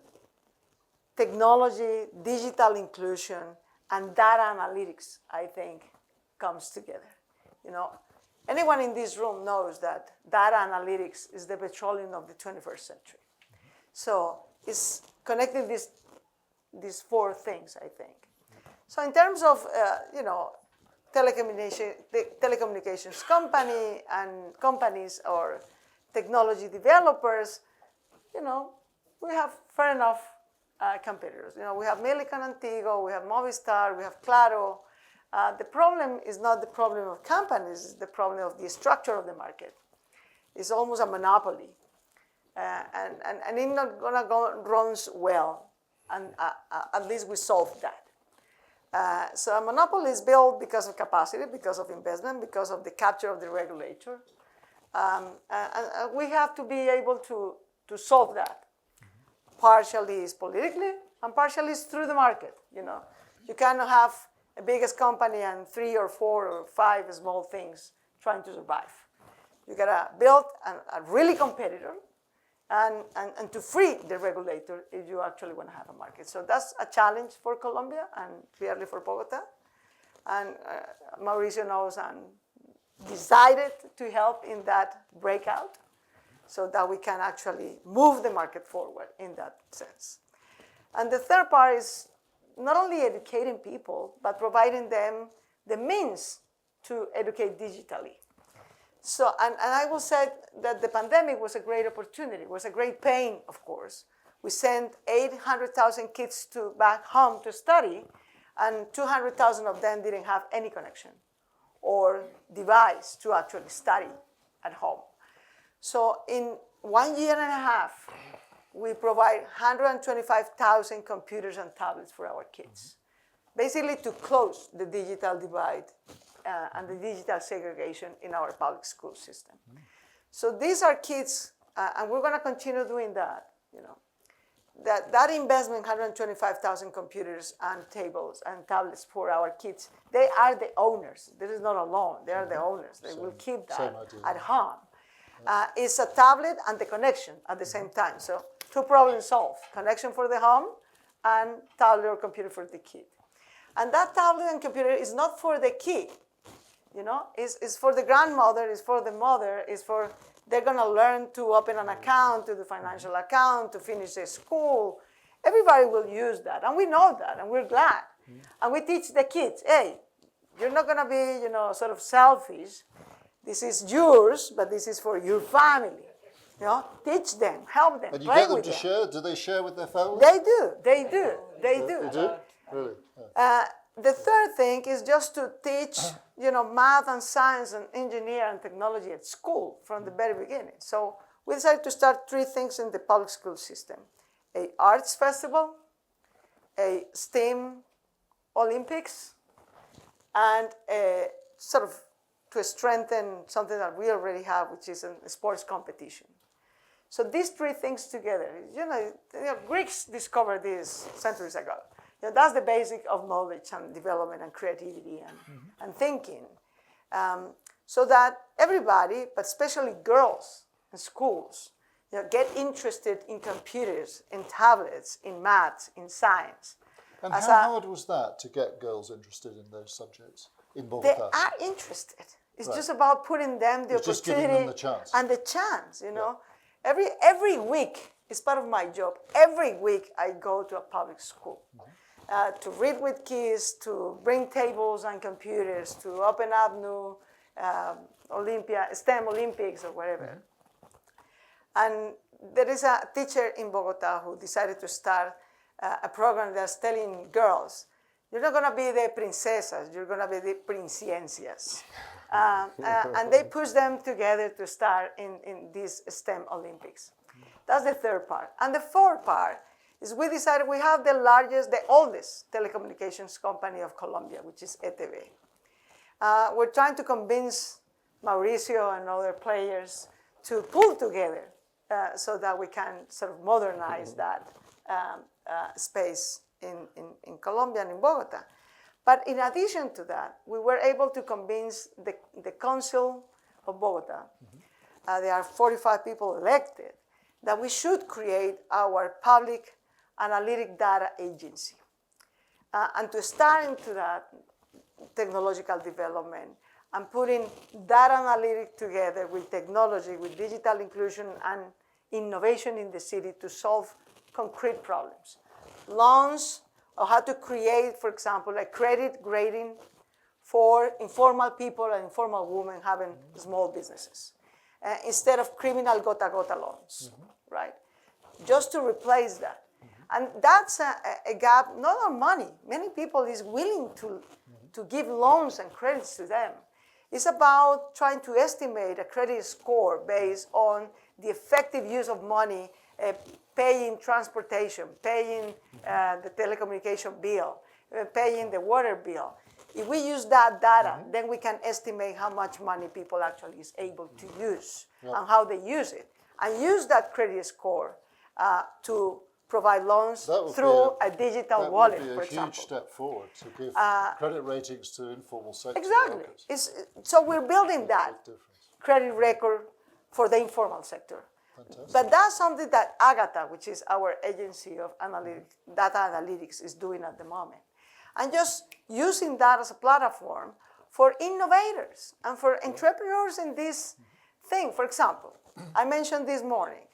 technology, digital inclusion, and data analytics, I think, comes together. Anyone in this room knows that data analytics is the petroleum of the 21st century. So it's connecting these 4 things, I think. So in terms of, telecommunications companies or technology developers, we have fair enough competitors. We have Millicom and Tigo, we have Movistar, we have Claro. The problem is not the problem of companies, it's the problem of the structure of the market. It's almost a monopoly. And it's not going to run well. And at least we solved that. So a monopoly is built because of capacity, because of investment, because of the capture of the regulator. And we have to be able to solve that. Partially is politically, and partially is through the market. You cannot have a biggest company and 3 or 4 or 5 small things trying to survive. You gotta build a really competitor and to free the regulator if you actually want to have a market. So that's a challenge for Colombia and clearly for Bogota. And Mauricio knows and decided to help in that breakout so that we can actually move the market forward in that sense. And the third part is not only educating people, but providing them the means to educate digitally. So, and I will say that the pandemic was a great opportunity, was a great pain, of course. We sent 800,000 kids back home to study, and 200,000 of them didn't have any connection or device to actually study at home. So in 1 year and a half, we provide 125,000 computers and tablets for our kids, basically to close the digital divide and the digital segregation in our public school system. So these are kids, and we're going to continue doing that. That investment, 125,000 computers and tables and tablets for our kids, they are the owners. This is not a loan. They are the owners. They will keep that at home. It's a tablet and the connection at the same time. So 2 problems solved: connection for the home and tablet or computer for the kid. And that tablet and computer is not for the kid, it's for the grandmother, it's for the mother, they're gonna learn to open an account, to do financial account, to finish their school. Everybody will use that, and we know that, and we're glad. And we teach the kids, hey, you're not gonna be, sort of selfish. This is yours, but this is for your family. Teach them, help them, And you play get them with to them. share? Do they share with their families? They do. They do? Really? Yeah. The third thing is just to teach, math and science and engineering and technology at school from the very beginning. So we decided to start 3 things in the public school system: a arts festival, a STEM Olympics, and sort of to strengthen something that we already have, which is a sports competition. So these 3 things together, Greeks discovered this centuries ago. That's the basic of knowledge and development and creativity and thinking. So that everybody, but especially girls in schools, get interested in computers, in tablets, in maths, in science. And how hard was that to get girls interested in those subjects in Bogota? They are interested. It's just about putting them the It's just opportunity giving them the chance. and the chance, Every week, it's part of my job. Every week I go to a public school to read with kids, to bring tables and computers, to open up new STEM Olympics or whatever. And there is a teacher in Bogota who decided to start a program that's telling girls, you're not going to be the princesas, you're going to be the princiencias. And they push them together to start in these STEM Olympics. That's the third part. And the fourth part is we decided we have the oldest telecommunications company of Colombia, which is ETV. We're trying to convince Mauricio and other players to pull together so that we can sort of modernize that space in Colombia and in Bogota. But in addition to that, we were able to convince the Council of Bogota, there are 45 people elected, that we should create our public analytic data agency. And to start into that technological development and putting data analytics together with technology, with digital inclusion and innovation in the city to solve concrete problems. Loans, or how to create, for example, a credit grading for informal people and informal women having small businesses, instead of criminal gota-gota loans, right? Just to replace that. And that's a gap, not on money. Many people is willing to give loans and credits to them. It's about trying to estimate a credit score based on the effective use of money, paying transportation, paying the telecommunication bill, paying the water bill. If we use that data, then we can estimate how much money people actually is able to use and how they use it. And use that credit score to provide loans through a digital wallet, for example. That would be a huge step forward to give credit ratings to informal sector Exactly. workers. So we're building that credit record for the informal sector. Fantastic. But that's something that Agatha, which is our agency of data analytics, is doing at the moment. And just using that as a platform for innovators and for entrepreneurs in this thing. For example, I mentioned this morning,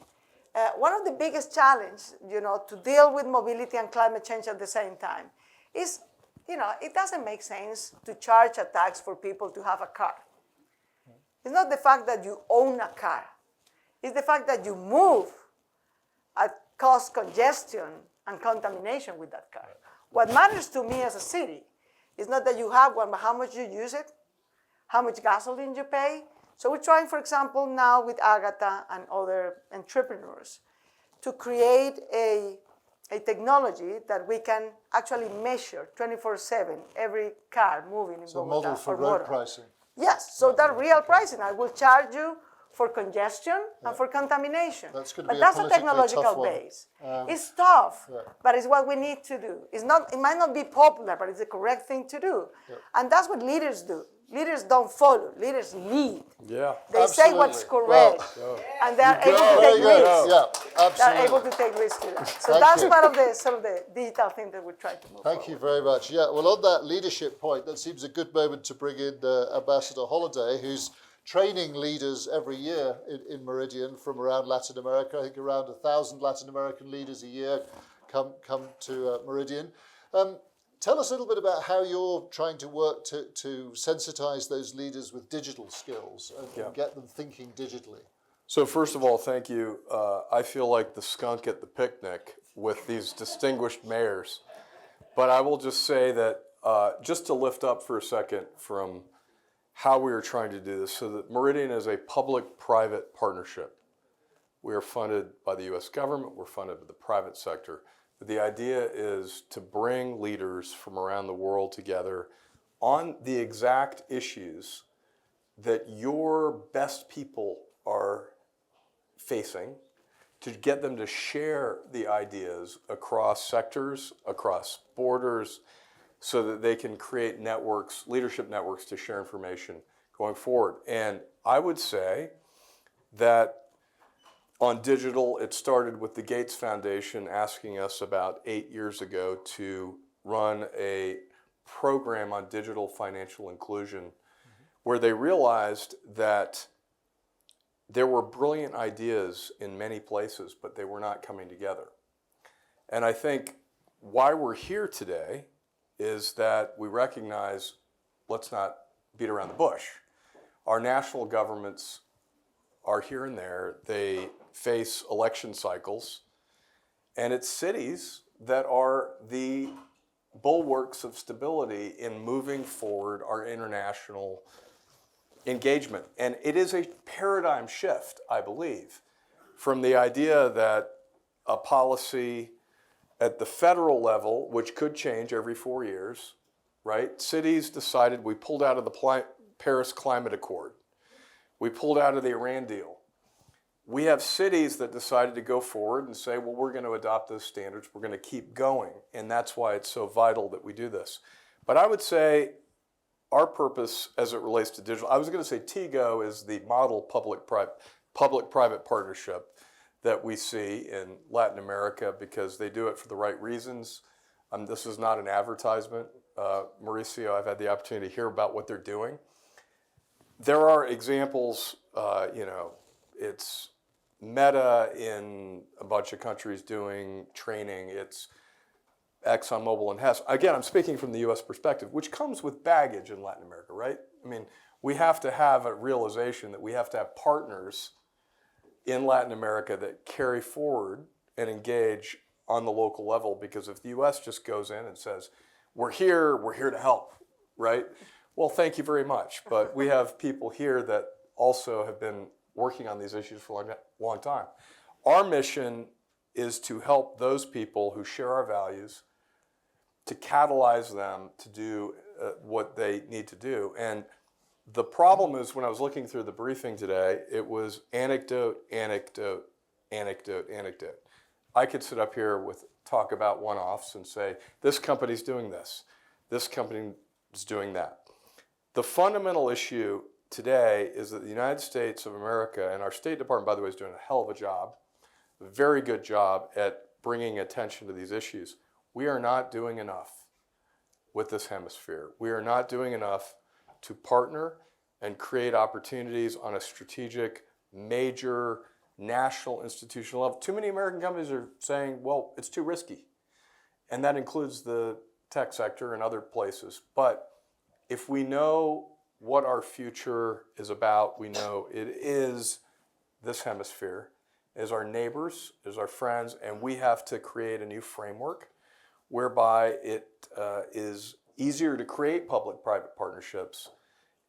one of the biggest challenges, to deal with mobility and climate change at the same time is, it doesn't make sense to charge a tax for people to have a car. It's not the fact that you own a car. It's the fact that you move cause congestion and contamination with that car. What matters to me as a city is not that you have one, but how much you use it, how much gasoline you pay. So we're trying, for example, now with Agatha and other entrepreneurs to create a technology that we can actually measure 24/7 every car moving in So a Bogota. model for or road Bogota. pricing. Yes, so that real pricing. I will charge you for congestion and for contamination. That's going to but be a that's a politically technological tough one. base. It's tough, Yeah. but it's what we need to do. It might not be popular, but it's the correct thing to do. Yeah. And that's what leaders do. Leaders don't follow, leaders lead. Yeah. They say what's correct, and they're able to Very take good. risks. Yeah, They're able absolutely. to take risks to that. So Thank that's you. part of the sort of the digital thing that we try to move Thank forward. you very much. Yeah, well, on that leadership point, that seems a good moment to bring in Ambassador Holliday, who's training leaders every year in Meridian from around Latin America. I think around 1,000 Latin American leaders a year come to Meridian. Tell us a little bit about how you're trying to work to sensitize those leaders with digital skills and get them thinking digitally. So first of all, thank you. I feel like the skunk at the picnic with these distinguished mayors. But I will just say that just to lift up for a second from how we are trying to do this, so that Meridian is a public-private partnership. We are funded by the U.S. government. We're funded by the private sector. But the idea is to bring leaders from around the world together on the exact issues that your best people are facing, to get them to share the ideas across sectors, across borders, so that they can create networks, leadership networks to share information going forward. And I would say that on digital, it started with the Gates Foundation asking us about 8 years ago to run a program on digital financial inclusion, where they realized that there were brilliant ideas in many places, but they were not coming together. And I think why we're here today is that we recognize, let's not beat around the bush. Our national governments are here and there. They face election cycles, and it's cities that are the bulwarks of stability in moving forward our international engagement. And it is a paradigm shift, I believe, from the idea that a policy at the federal level, which could change every 4 years, right? Cities decided, we pulled out of the Paris Climate Accord. We pulled out of the Iran deal. We have cities that decided to go forward and say, well, we're going to adopt those standards. We're going to keep going. And that's why it's so vital that we do this. But I would say our purpose as it relates to digital, I was going to say TIGO is the model public-private partnership that we see in Latin America because they do it for the right reasons. This is not an advertisement. Mauricio, I've had the opportunity to hear about what they're doing. There are examples, it's Meta in a bunch of countries doing training. It's ExxonMobil and Hess. Again, I'm speaking from the U.S. perspective, which comes with baggage in Latin America, right? I mean, we have to have a realization that we have to have partners in Latin America that carry forward and engage on the local level, because if the U.S. just goes in and says, we're here to help, right? Well, thank you very much. But we have people here that also have been working on these issues for a long time. Our mission is to help those people who share our values, to catalyze them to do what they need to do. And the problem is, when I was looking through the briefing today, it was anecdote, anecdote, anecdote, anecdote. I could sit up here with talk about one-offs and say, this company's doing this company is doing that. The fundamental issue today is that the United States of America, and our State Department, by the way, is doing a hell of a job, a very good job at bringing attention to these issues. We are not doing enough with this hemisphere. We are not doing enough to partner and create opportunities on a strategic, major, national, institutional level. Too many American companies are saying, well, it's too risky. And that includes the tech sector and other places. But if we know what our future is about, we know it is this hemisphere, is our neighbors, is our friends, and we have to create a new framework whereby it is easier to create public-private partnerships.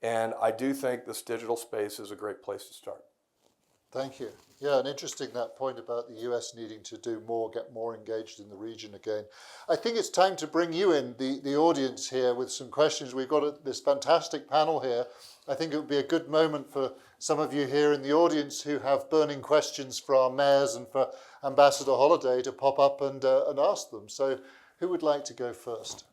And I do think this digital space is a great place to start. Thank you. Yeah, and interesting that point about the US needing to do more, get more engaged in the region again. I think it's time to bring you in, the audience here, with some questions. We've got this fantastic panel here. I think it would be a good moment for some of you here in the audience who have burning questions for our mayors and for Ambassador Holliday to pop up and ask them. So who would like to go first?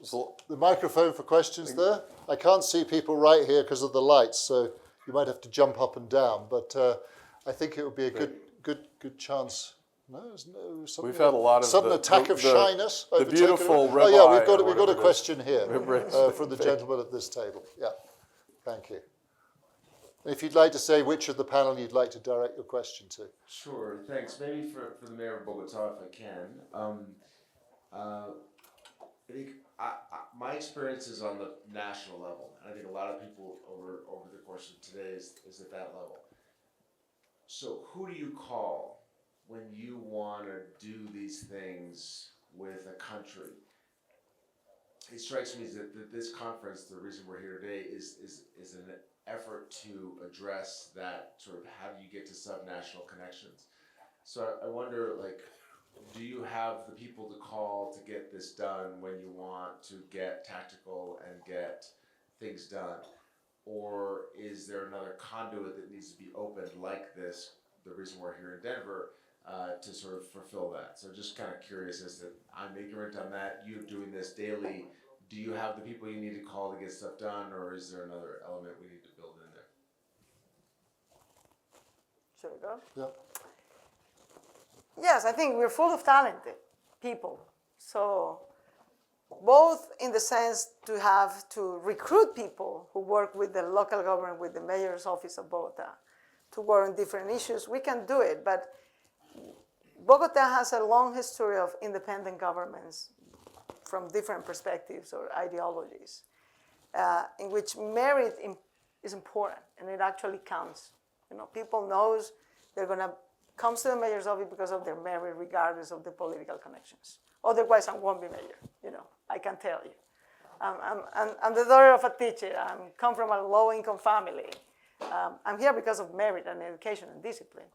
the microphone for questions there. I can't see people right here because of the lights, so you might have to jump up and down. But I think it would be a good chance. No, there's no. We've had a lot of sudden attack of shyness. The beautiful ribeye. Oh yeah, we've got a question here from the gentleman at this table. Yeah, thank you. If you'd like to say which of the panel you'd like to direct your question to. Sure, thanks. Maybe for the mayor of Bogota, if I can. I think my experience is on the national level, and I think a lot of people over the course of today is at that level. So who do you call when you want to do these things with a country? It strikes me that this conference, the reason we're here today, is an effort to address that sort of how do you get to subnational connections. So I wonder, like, do you have the people to call to get this done when you want to get tactical and get things done? Or is there another conduit that needs to be opened like this, the reason we're here in Denver, to sort of fulfill that? So just kind of curious as to, I'm ignorant on that, you're doing this daily. Do you have the people you need to call to get stuff done, or is there another element we need to build in there? Should we go? Yeah. Yes, I think we're full of talented people. So both in the sense to have to recruit people who work with the local government, with the mayor's office of Bogota, to work on different issues, we can do it. But Bogota has a long history of independent governments from different perspectives or ideologies, in which merit is important and it actually counts. You know, people knows they're gonna come to the mayor's office because of their merit, regardless of the political connections. Otherwise, I won't be mayor. You know, I can tell you. I'm the daughter of a teacher. I come from a low-income family. I'm here because of merit and education and discipline.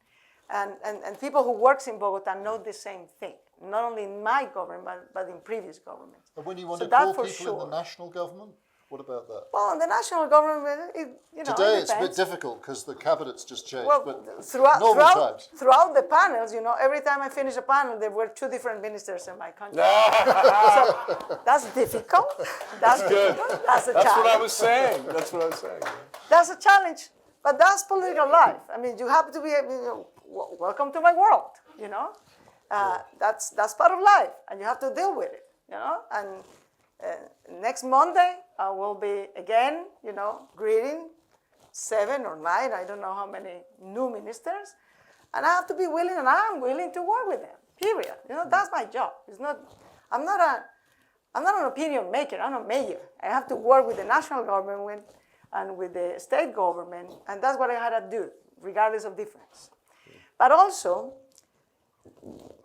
And people who works in Bogota know the same thing, not only in my government, but in previous governments. And when you want So to call that for people in sure. the national government, what about that? Well, in the national government, Today it it's a bit depends. difficult because the cabinet's just changed, Well, but throughout, normal throughout, times. throughout the panels, you know, every time I finish a panel, there were 2 different ministers in my country. So that's difficult. That's difficult. That's a That's challenge. what I was saying. That's what I was saying. That's a challenge, but that's political life. I mean, you have to be, welcome to my world, you know? That's part of life, and you have to deal with it, you know? And next Monday, I will be again, you know, greeting 7 or 9, I don't know how many new ministers, and I have to be willing, and I'm willing to work with them, period. You know, that's my job. It's not, I'm not an opinion maker, I'm a mayor. I have to work with the national government and with the state government, and that's what I had to do, regardless of difference. But also,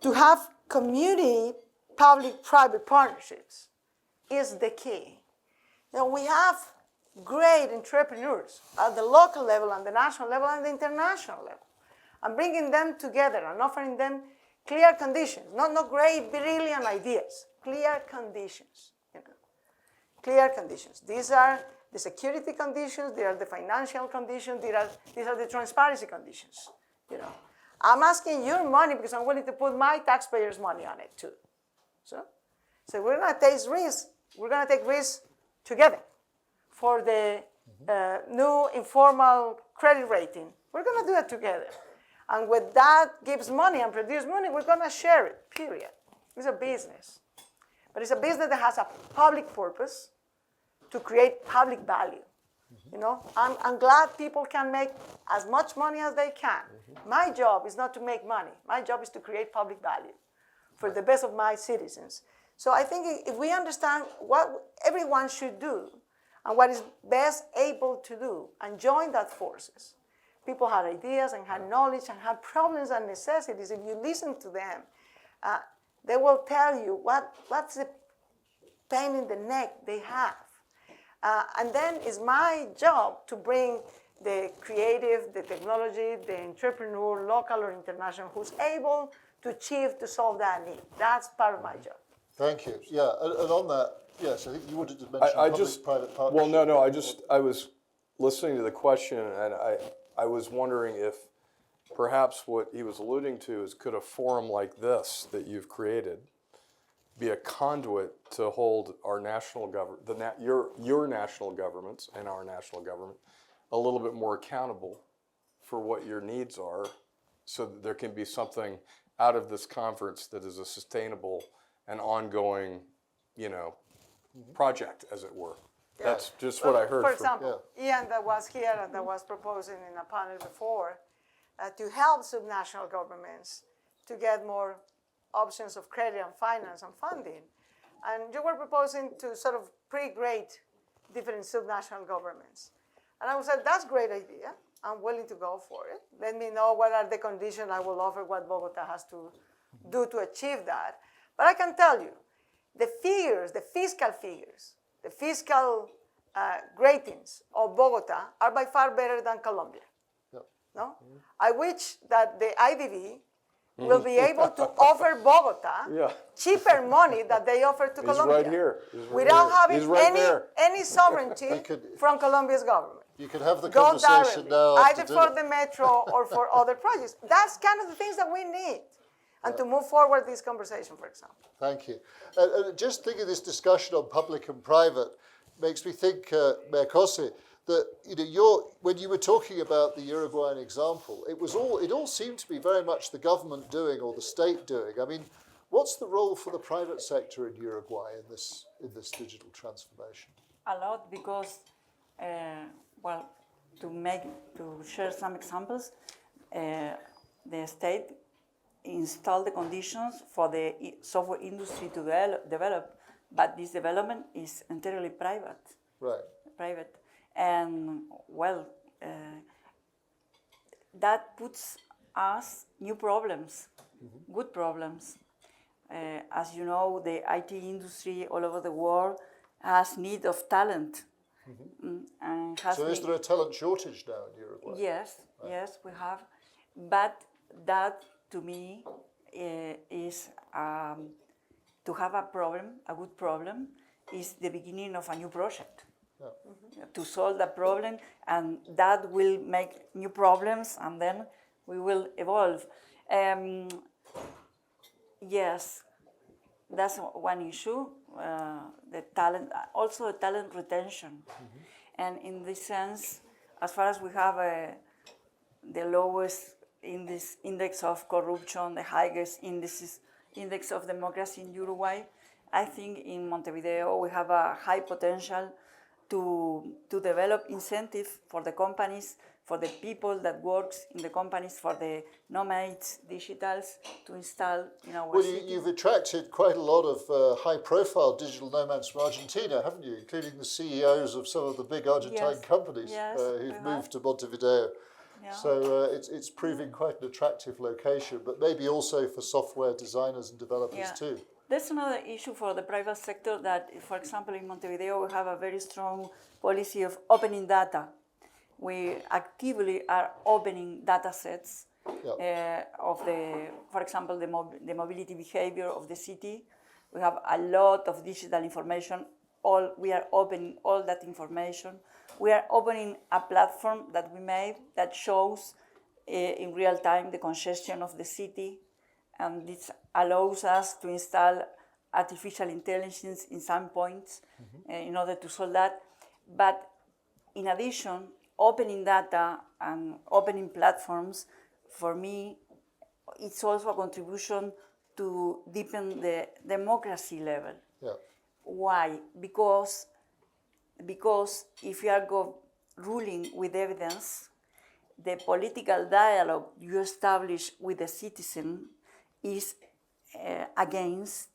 to have community public-private partnerships is the key. You know, we have great entrepreneurs at the local level, and the national level, and the international level. And bringing them together and offering them clear conditions, not great, brilliant ideas, clear conditions. You know. Clear conditions. These are the security conditions, they are the financial conditions, these are the transparency conditions. You know. I'm asking your money because I'm willing to put my taxpayers' money on it too. So we're going to take risks. We're going to take risks together for the new informal credit rating. We're going to do it together. And when that gives money and produces money, we're going to share it, period. It's a business. But it's a business that has a public purpose to create public value. You know, I'm glad people can make as much money as they can. My job is not to make money. My job is to create public value for the best of my citizens. So I think if we understand what everyone should do and what is best able to do and join that forces, people had ideas and had knowledge and had problems and necessities. If you listen to them, they will tell you what's the pain in the neck they have. And then it's my job to bring the creative, the technology, the entrepreneur, local or international, who's able to achieve to solve that need. That's part of my job. Thank you. Yeah, and on that, yes, I think you wanted to mention public-private partnership. Well, no, I was listening to the question, and I was wondering if perhaps what he was alluding to is could a forum like this that you've created be a conduit to hold our national government, your national governments and our national government, a little bit more accountable for what your needs are, so that there can be something out of this conference that is a sustainable and ongoing, project, as it were. That's just what I heard. For example, Ian that was here and that was proposing in a panel before to help subnational governments to get more options of credit and finance and funding. And you were proposing to sort of pre-grade different subnational governments. And I said, that's a great idea. I'm willing to go for it. Let me know what are the conditions I will offer, what Bogota has to do to achieve that. But I can tell you, the figures, the fiscal figures, the fiscal ratings of Bogota are by far better than Colombia. Yep. No? I wish that the IDB will be able to offer Bogota cheaper money that they offer to Colombia. Right here. Without having right any sovereignty from Colombia's government. You could have the Go conversation directly, now. either for the metro or for other projects. That's kind of the things that we need. And to move forward this conversation, for example. Thank you. Just thinking this discussion on public and private makes me think, Mayor Cosse, that when you were talking about the Uruguayan example, it all seemed to be very much the government doing or the state doing. I mean, what's the role for the private sector in Uruguay in this digital transformation? A lot, because to share some examples, the state installed the conditions for the software industry to develop, but this development is entirely private. Right. Private. And that puts us new problems, good problems. As you know, the IT industry all over the world has need of talent. And So is there a talent shortage now in Uruguay? Yes, yes, we have. But that, to me, is to have a good problem, is the beginning of a new project. To solve that problem, and that will make new problems, and then we will evolve. Yes, that's one issue, the talent, also the talent retention. And in this sense, as far as we have the lowest index of corruption, the highest index of democracy in Uruguay, I think in Montevideo we have a high potential to develop incentive for the companies, for the people that works in the companies, for the nomads, digitals, to install in our city. You've attracted quite a lot of high-profile digital nomads from Argentina, haven't you? Including the CEOs of some of the big Argentine companies who've moved to Montevideo. Yeah. So it's proving quite an attractive location, but maybe also for software designers and developers too. That's another issue for the private sector that, for example, in Montevideo, we have a very strong policy of opening data. We actively are opening data sets of for example, the mobility behavior of the city. We have a lot of digital information. We are opening all that information. We are opening a platform that we made that shows in real time the congestion of the city. And this allows us to install artificial intelligence in some points in order to solve that. But in addition, opening data and opening platforms, for me, it's also a contribution to deepen the democracy level. Yeah. Why? Because if you are ruling with evidence, the political dialogue you establish with the citizen is against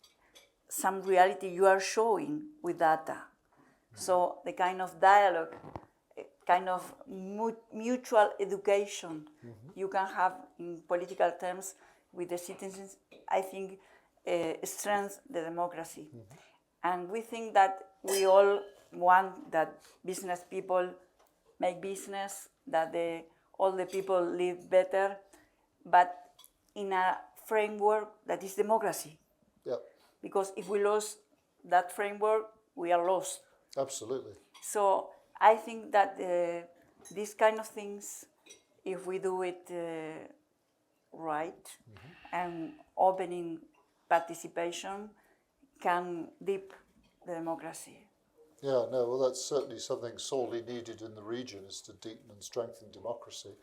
some reality you are showing with data. So the kind of dialogue, kind of mutual education you can have in political terms with the citizens, I think strengthens the democracy. And we think that we all want that business people make business, that all the people live better, but in a framework that is democracy. Yep. Because if we lose that framework, we are lost. Absolutely. So I think that these kind of things, if we do it right and opening participation, can deep the democracy. Yeah, no, well, that's certainly something sorely needed in the region, is to deepen and strengthen democracy.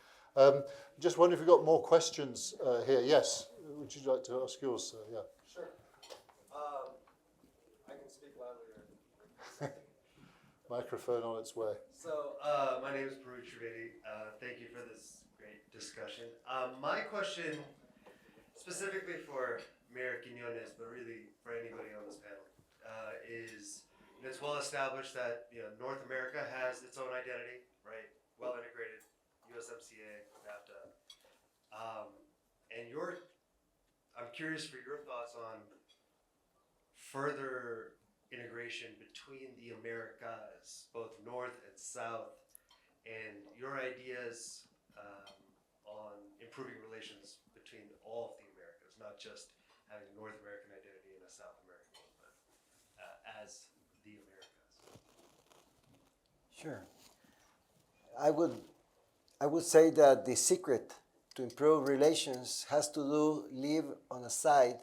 Just wonder if you've got more questions here. Yes, would you like to ask yours, sir? Yeah. Sure. I can speak louder. Microphone on its way. So, my name is Baruch Trivedi. Thank you for this great discussion. My question, specifically for Mayor Quiñones, but really for anybody on this panel, is it's well established that North America has its own identity, right? Well integrated, USMCA, NAFTA, and I'm curious for your thoughts on further integration between the Americas, both North and South, and your ideas on improving relations between all of the Americas, not just having a North American identity and a South American one, but as the Americas. Sure. I would say that the secret to improve relations has to leave on the side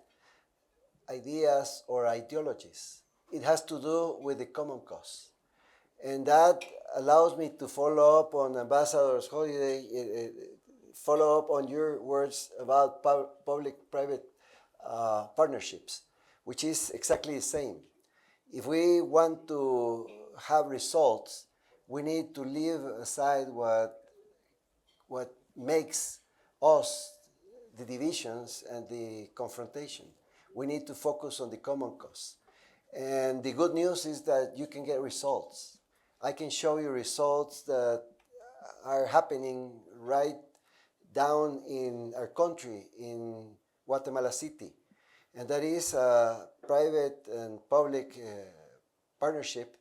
ideas or ideologies. It has to do with the common cause. And that allows me to follow up on Ambassador's Holiday, follow up on your words about public-private partnerships, which is exactly the same. If we want to have results, we need to leave aside what makes us the divisions and the confrontation. We need to focus on the common cause. And the good news is that you can get results. I can show you results that are happening right down in our country, in Guatemala City. And that is a private and public partnership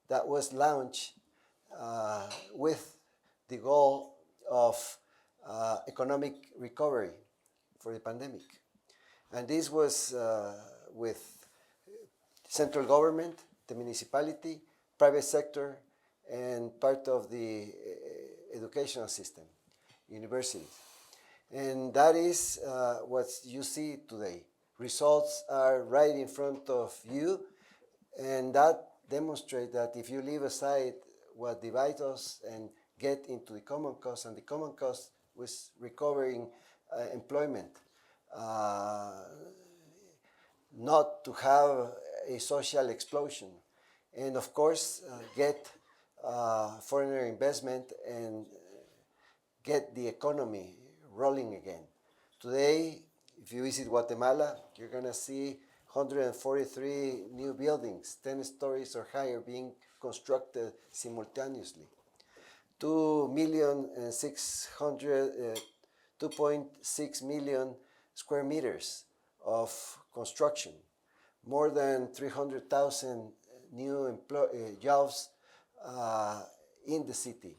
that was launched with the goal of economic recovery for the pandemic. And this was with central government, the municipality, private sector, and part of the educational system, universities. And that is what you see today. Results are right in front of you, and that demonstrates that if you leave aside what divides us and get into the common cause, and the common cause was recovering employment, not to have a social explosion, and of course get foreign investment and get the economy rolling again. Today, if you visit Guatemala, you're going to see 143 new buildings, 10 stories or higher, being constructed simultaneously. 2.6 million square meters of construction, more than 300,000 new jobs in the city.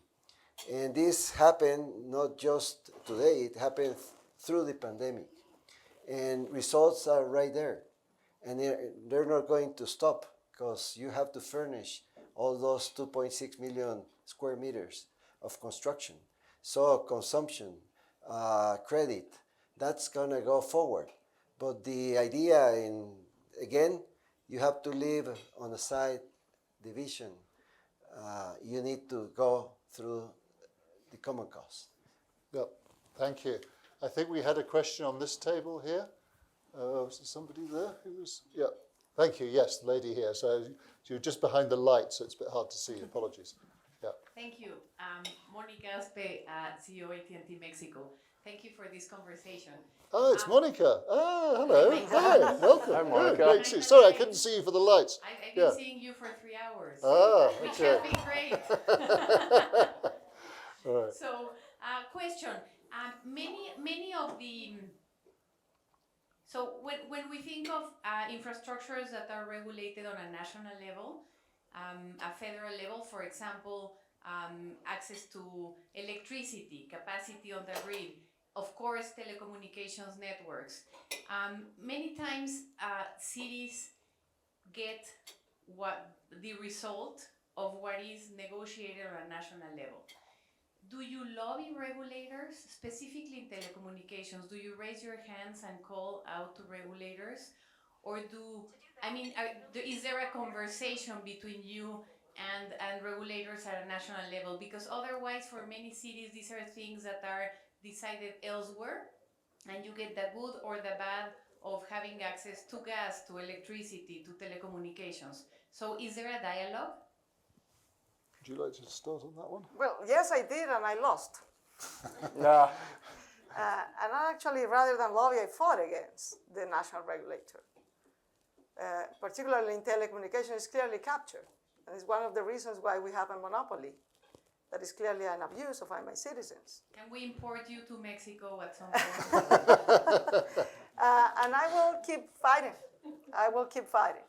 And this happened not just today, it happened through the pandemic. And results are right there. And they're not going to stop, because you have to furnish all those 2.6 million square meters of construction. So consumption, credit, that's going to go forward. But the idea, again, you have to leave on the side division. You need to go through the common cause. Yep, thank you. I think we had a question on this table here. Was there somebody there who was? Yeah, thank you. Yes, the lady here. So you're just behind the light, so it's a bit hard to see. Apologies. Yeah. Thank you. Monica Aspe, CEO AT&T Mexico. Thank you for this conversation. Oh, it's Monica. Ah, hello. Hi, welcome. Hi, Monica. Good, great to see you. Sorry, I couldn't see you for the lights. I've been seeing you for 3 hours. Ah, which okay. has been great. All right. So, question. Many of the... So when we think of infrastructures that are regulated on a national level, a federal level, for example, access to electricity, capacity on the grid, of course, telecommunications networks. Many times cities get the result of what is negotiated on a national level. Do you lobby regulators, specifically in telecommunications? Do you raise your hands and call out to regulators? or is there a conversation between you and regulators at a national level? Because otherwise, for many cities, these are things that are decided elsewhere, and you get the good or the bad of having access to gas, to electricity, to telecommunications. So is there a dialogue? Would you like to start on that one? Well, yes, I did, and I lost. Yeah. And actually, rather than lobby, I fought against the national regulator. Particularly in telecommunications, it's clearly captured. And it's one of the reasons why we have a monopoly. That is clearly an abuse of my citizens. Can we import you to Mexico at some point? And I will keep fighting. I will keep fighting.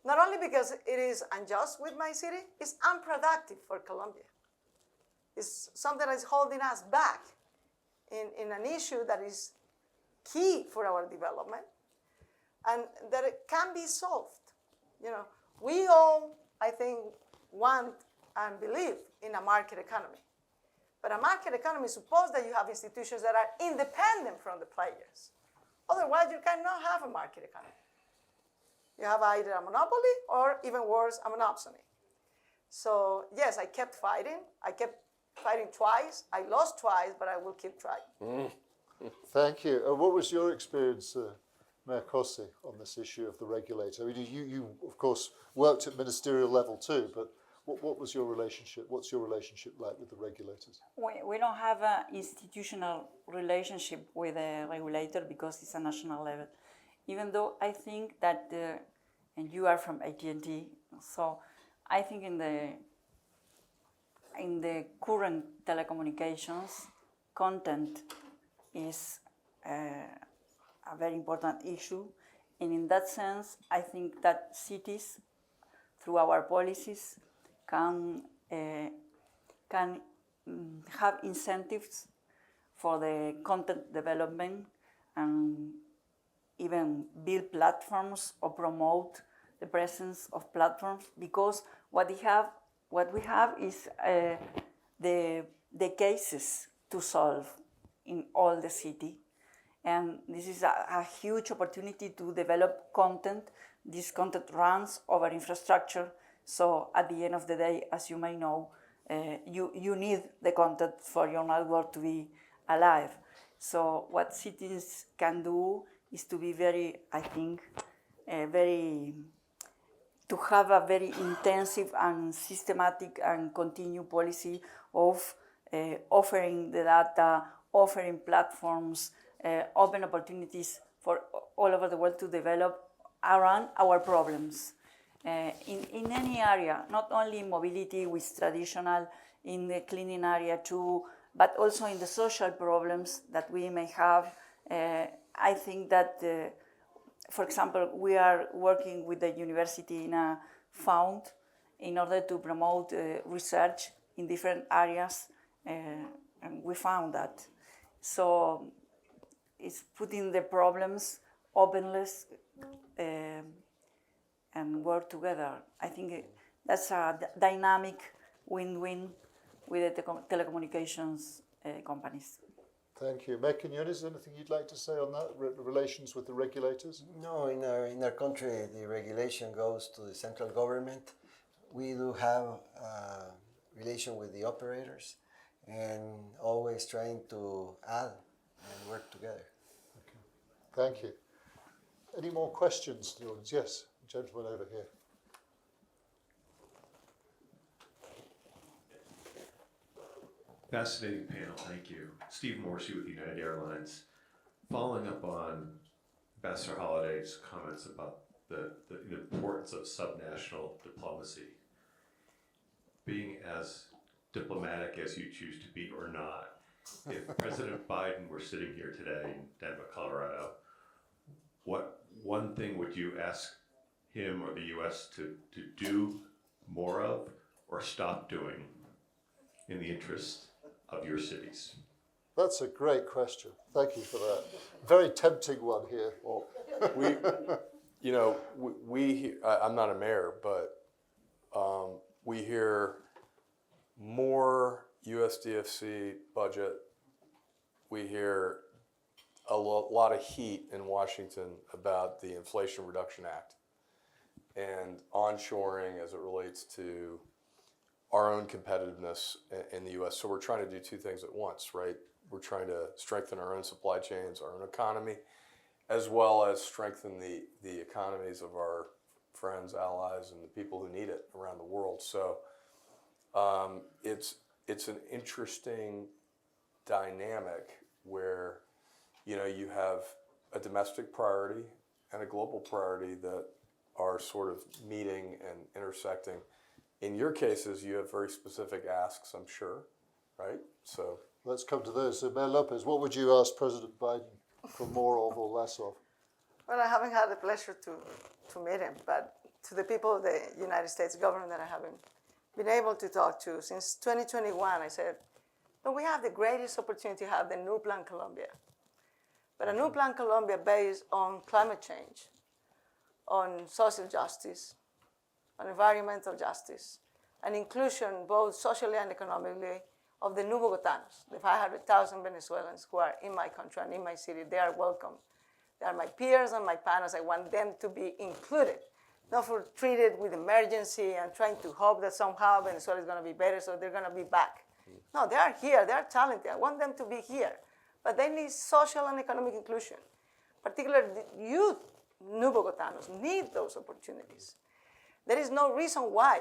Not only because it is unjust with my city, it's unproductive for Colombia. It's something that is holding us back in an issue that is key for our development and that it can be solved. We all, I think, want and believe in a market economy. But a market economy supposes that you have institutions that are independent from the players. Otherwise, you cannot have a market economy. You have either a monopoly or, even worse, a monopsony. So, yes, I kept fighting. I kept fighting twice. I lost twice, but I will keep trying. Thank you. What was your experience, Mayor Cossey, on this issue of the regulator? I mean, you of course, worked at ministerial level too, but what was your relationship? What's your relationship like with the regulators? We don't have an institutional relationship with the regulator because it's a national level. Even though I think that, and you are from AT&T, so I think in the current telecommunications, content is a very important issue. And in that sense, I think that cities, through our policies, can have incentives for the content development and even build platforms or promote the presence of platforms, because what we have is the cases to solve in all the city. And this is a huge opportunity to develop content. This content runs over infrastructure. So at the end of the day, as you may know, you need the content for your network to be alive. So what cities can do is to be very, I think, to have a very intensive and systematic and continued policy of offering the data, offering platforms, open opportunities for all over the world to develop around our problems. In any area, not only in mobility with traditional, in the cleaning area too, but also in the social problems that we may have. I think that, for example, we are working with the university in a fund in order to promote research in different areas, and we found that. So it's putting the problems openly and work together. I think that's a dynamic win-win with the telecommunications companies. Thank you. Mayor Quiñones, anything you'd like to say on that, relations with the regulators? No, in our country, the regulation goes to the central government. We do have a relation with the operators and always trying to add and work together. Okay. Thank you. Any more questions to the audience? Yes, gentleman over here. Fascinating panel, thank you. Steve Morsey with United Airlines. Following up on Ambassador Holliday's comments about the importance of subnational diplomacy, being as diplomatic as you choose to be or not, if President Biden were sitting here today in Denver, Colorado, what one thing would you ask him or the U.S. to do more of or stop doing in the interest of your cities? That's a great question. Thank you for that. Very tempting one here. Well, I'm not a mayor, but we hear more USDFC budget. We hear lot of heat in Washington about the Inflation Reduction Act and onshoring as it relates to our own competitiveness in the U.S. So we're trying to do two things at once, right? We're trying to strengthen our own supply chains, our own economy, as well as strengthen the economies of our friends, allies, and the people who need it around the world. So it's an interesting dynamic where you have a domestic priority and a global priority that are sort of meeting and intersecting. In your cases, you have very specific asks, I'm sure, right? So let's come to those. So Mayor Lopez, what would you ask President Biden for more of or less of? Well, I haven't had the pleasure to meet him, but to the people of the United States government that I haven't been able to talk to since 2021, I said, but we have the greatest opportunity to have the new Plan Colombia. But a new Plan Colombia based on climate change, on social justice, on environmental justice, and inclusion both socially and economically of the new Bogotanos, the 500,000 Venezuelans who are in my country and in my city. They are welcome. They are my peers and my partners. I want them to be included, not for treated with emergency and trying to hope that somehow Venezuela is going to be better, so they're going to be back. No, they are here. They are talented. I want them to be here. But they need social and economic inclusion. Particularly the youth, new Bogotanos, need those opportunities. There is no reason why,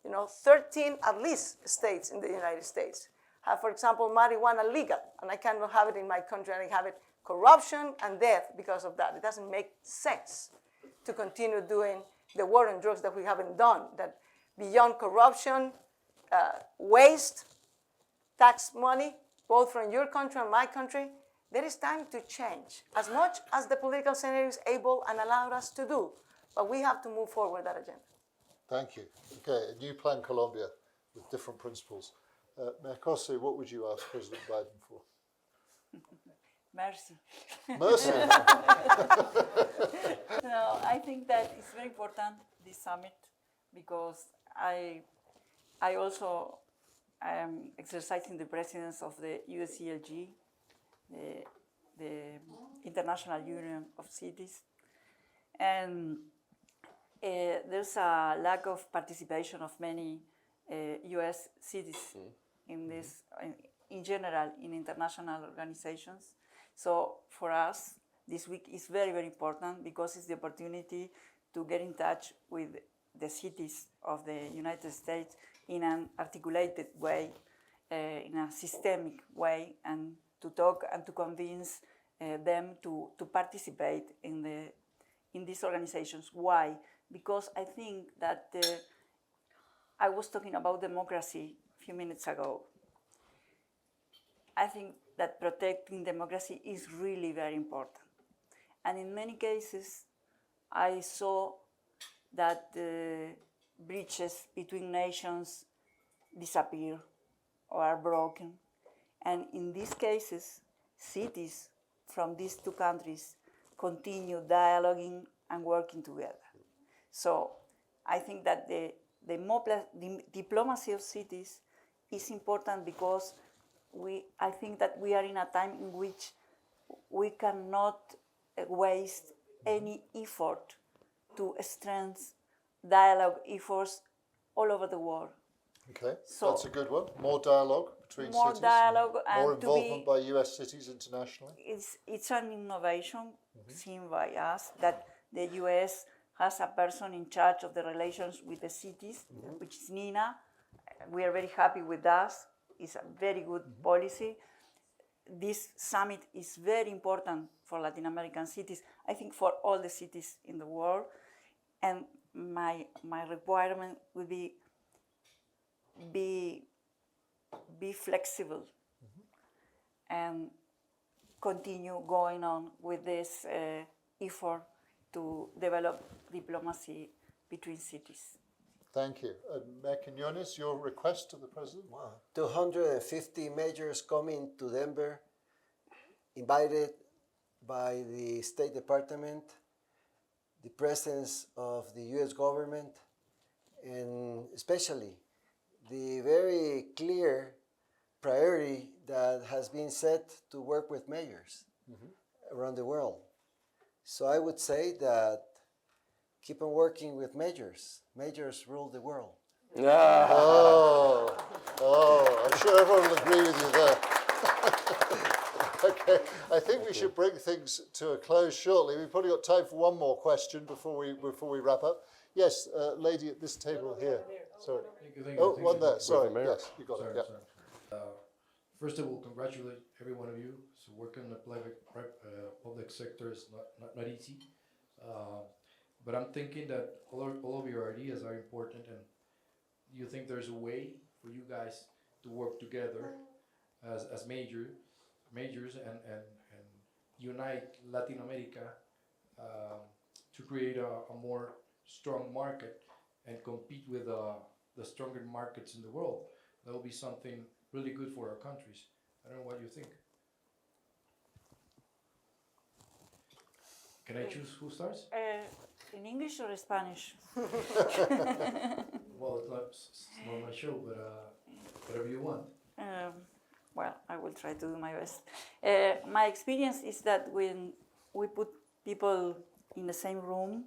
13 at least states in the United States have, for example, marijuana legal, and I cannot have it in my country, and I have it corruption and death because of that. It doesn't make sense to continue doing the war on drugs that we haven't done, that beyond corruption, waste, tax money, both from your country and my country, there is time to change as much as the political scenario is able and allowed us to do. But we have to move forward that agenda. Thank you. Okay, a new Plan Colombia with different principles. Mayor Cosse, what would you ask President Biden for? Mercy. Mercy. No, I think that it's very important, this summit, because I also am exercising the presence of the USCLG, the International Union of Cities, and there's a lack of participation of many U.S. cities in this, in general, in international organizations. So for us, this week is very, very important because it's the opportunity to get in touch with the cities of the United States in an articulated way, in a systemic way, and to talk and to convince them to participate in these organizations. Why? Because I think that I was talking about democracy a few minutes ago. I think that protecting democracy is really very important. And in many cases, I saw that the bridges between nations disappear or are broken. And in these cases, cities from these two countries continue dialoguing and working together. So I think that the diplomacy of cities is important because I think that we are in a time in which we cannot waste any effort to strengthen dialogue efforts all over the world. Okay, So that's a good one. More dialogue between more cities. dialogue and more involvement by US cities internationally. It's an innovation seen by us that the US has a person in charge of the relations with the cities, which is Nina. We are very happy with that. It's a very good policy. This summit is very important for Latin American cities, I think for all the cities in the world. And my requirement would be flexible and continue going on with this effort to develop diplomacy between cities. Thank you. Mayor Quiñones, your request to the President? Wow. 250 majors coming to Denver, invited by the State Department, the presence of the U.S. government, and especially the very clear priority that has been set to work with mayors. around the world. So I would say that keep on working with majors. Majors rule the world. Oh, I'm sure everyone will agree with you there. Okay, I think we should bring things to a close shortly. We've probably got time for one more question before we wrap up. Yes, lady at this table here. Sorry. Thank Oh, you. one there. Sorry. the mayor. Yes, you got it. Yeah. First of all, congratulate every one of you. So working in the public sector is not easy. But I'm thinking that all of your ideas are important, and you think there's a way for you guys to work together as majors and unite Latin America to create a more strong market and compete with the stronger markets in the world. That will be something really good for our countries. I don't know what you think. Can I choose who starts? In English or Spanish? Well, it's not my show, but whatever you want. Well, I will try to do my best. My experience is that when we put people in the same room,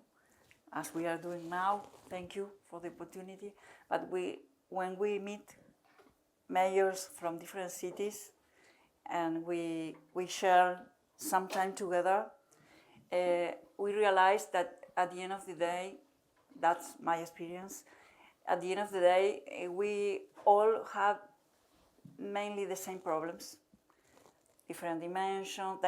as we are doing now, thank you for the opportunity, but when we meet mayors from different cities and we share some time together, we realize that at the end of the day, that's my experience, at the end of the day, we all have mainly the same problems, different dimensions,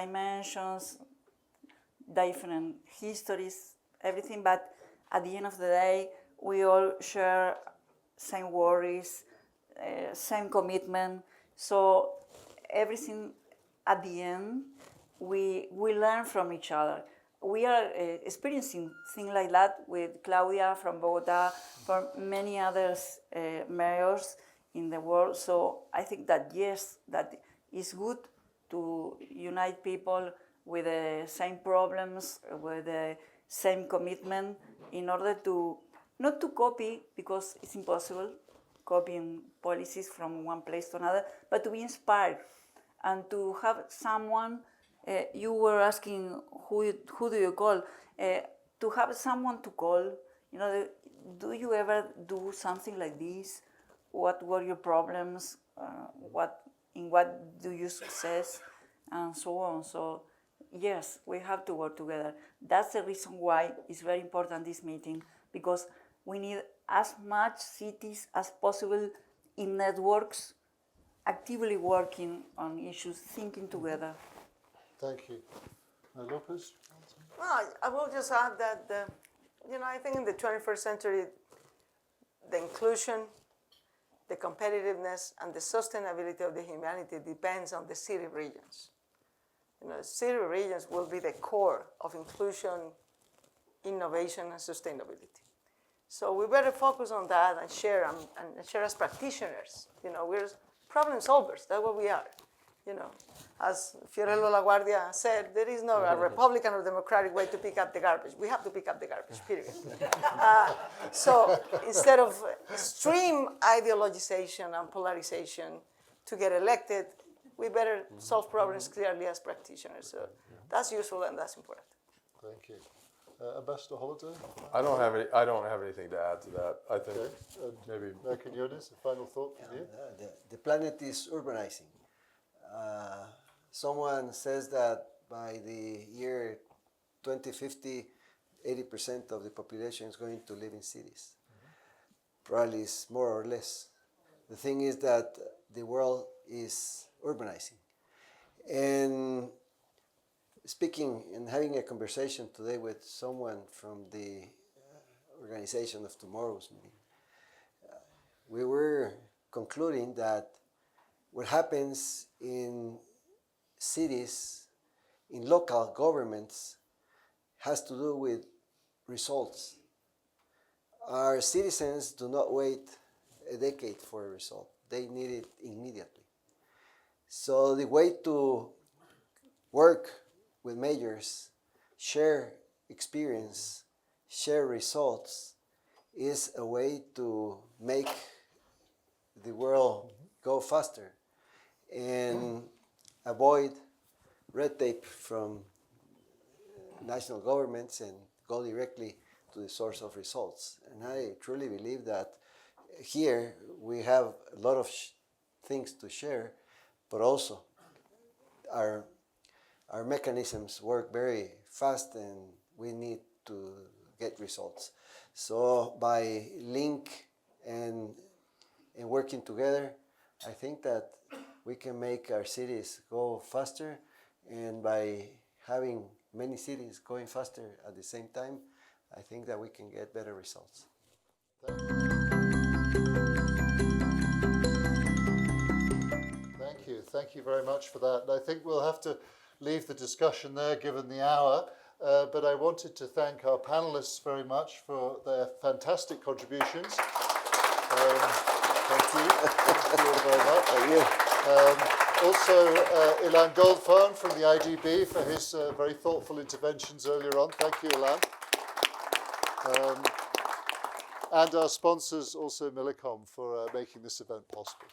different histories, everything, but at the end of the day, we all share same worries, same commitment. So everything at the end, we learn from each other. We are experiencing things like that with Claudia from Bogota, from many others mayors in the world. So I think that yes, that is good to unite people with the same problems, with the same commitment, in order to not to copy, because it's impossible copying policies from one place to another, but to be inspired and to have someone. You were asking who do you call? To have someone to call. You know, do you ever do something like this? What were your problems? In what do you success? And so on. So yes, we have to work together. That's the reason why it's very important, this meeting, because we need as much cities as possible in networks, actively working on issues, thinking together. Thank you. Lopez? Well, I will just add that, I think in the 21st century, the inclusion, the competitiveness, and the sustainability of the humanity depends on the city regions. City regions will be the core of inclusion, innovation, and sustainability. So we better focus on that and share as practitioners. We're problem solvers. That's what we are. As Fiorello LaGuardia said, there is no a Republican or Democratic way to pick up the garbage. We have to pick up the garbage, period. So instead of extreme ideologization and polarization to get elected, we better solve problems clearly as practitioners. So that's useful and that's important. Thank you. Ambassador Holiday? I don't have anything to add to that. I think maybe American Yonis, a final thought from you? The planet is urbanizing. Someone says that by the year 2050, 80% of the population is going to live in cities. Probably it's more or less. The thing is that the world is urbanizing. And speaking and having a conversation today with someone from the Organization of Tomorrow's meeting, we were concluding that what happens in cities, in local governments, has to do with results. Our citizens do not wait a decade for a result. They need it immediately. So the way to work with majors, share experience, share results, is a way to make the world go faster and avoid red tape from national governments and go directly to the source of results. And I truly believe that here we have a lot of things to share, but also our mechanisms work very fast and we need to get results. So by link and working together, I think that we can make our cities go faster, and by having many cities going faster at the same time, I think that we can get better results. Thank you very much for that. And I think we'll have to leave the discussion there given the hour, but I wanted to thank our panelists very much for their fantastic contributions. Thank you. Thank you very much. Thank you. Also, Ilan Goldfarb from the IDB for his very thoughtful interventions earlier on. Thank you, Ilan. And our sponsors, also Millicom, for making this event possible.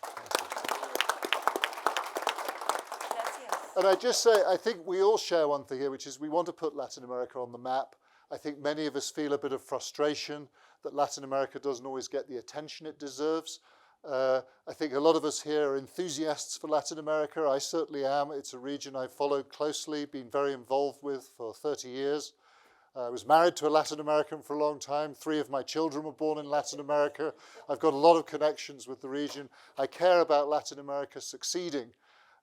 And I just say, I think we all share one thing here, which is we want to put Latin America on the map. I think many of us feel a bit of frustration that Latin America doesn't always get the attention it deserves. I think a lot of us here are enthusiasts for Latin America. I certainly am. It's a region I've followed closely, been very involved with for 30 years. I was married to a Latin American for a long time. 3 of my children were born in Latin America. I've got a lot of connections with the region. I care about Latin America succeeding.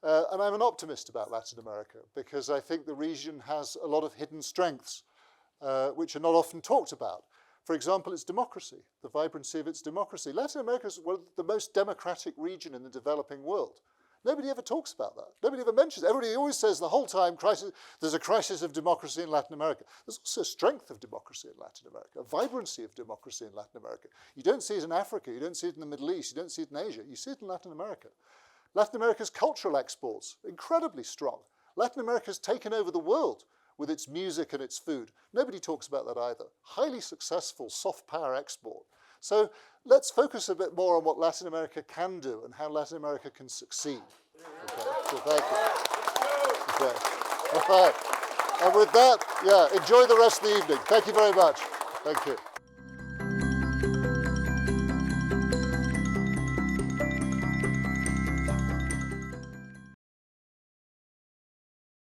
And I'm an optimist about Latin America because I think the region has a lot of hidden strengths which are not often talked about. For example, its democracy, the vibrancy of its democracy. Latin America is one of the most democratic region in the developing world. Nobody ever talks about that. Nobody ever mentions it. Everybody always says the whole time there's a crisis of democracy in Latin America. There's also a strength of democracy in Latin America, a vibrancy of democracy in Latin America. You don't see it in Africa. You don't see it in the Middle East. You don't see it in Asia. You see it in Latin America. Latin America's cultural exports, incredibly strong. Latin America's taken over the world with its music and its food. Nobody talks about that either. Highly successful soft power export. So let's focus a bit more on what Latin America can do and how Latin America can succeed. Okay, so thank you. Okay. All right. And with that, enjoy the rest of the evening. Thank you very much. Thank you.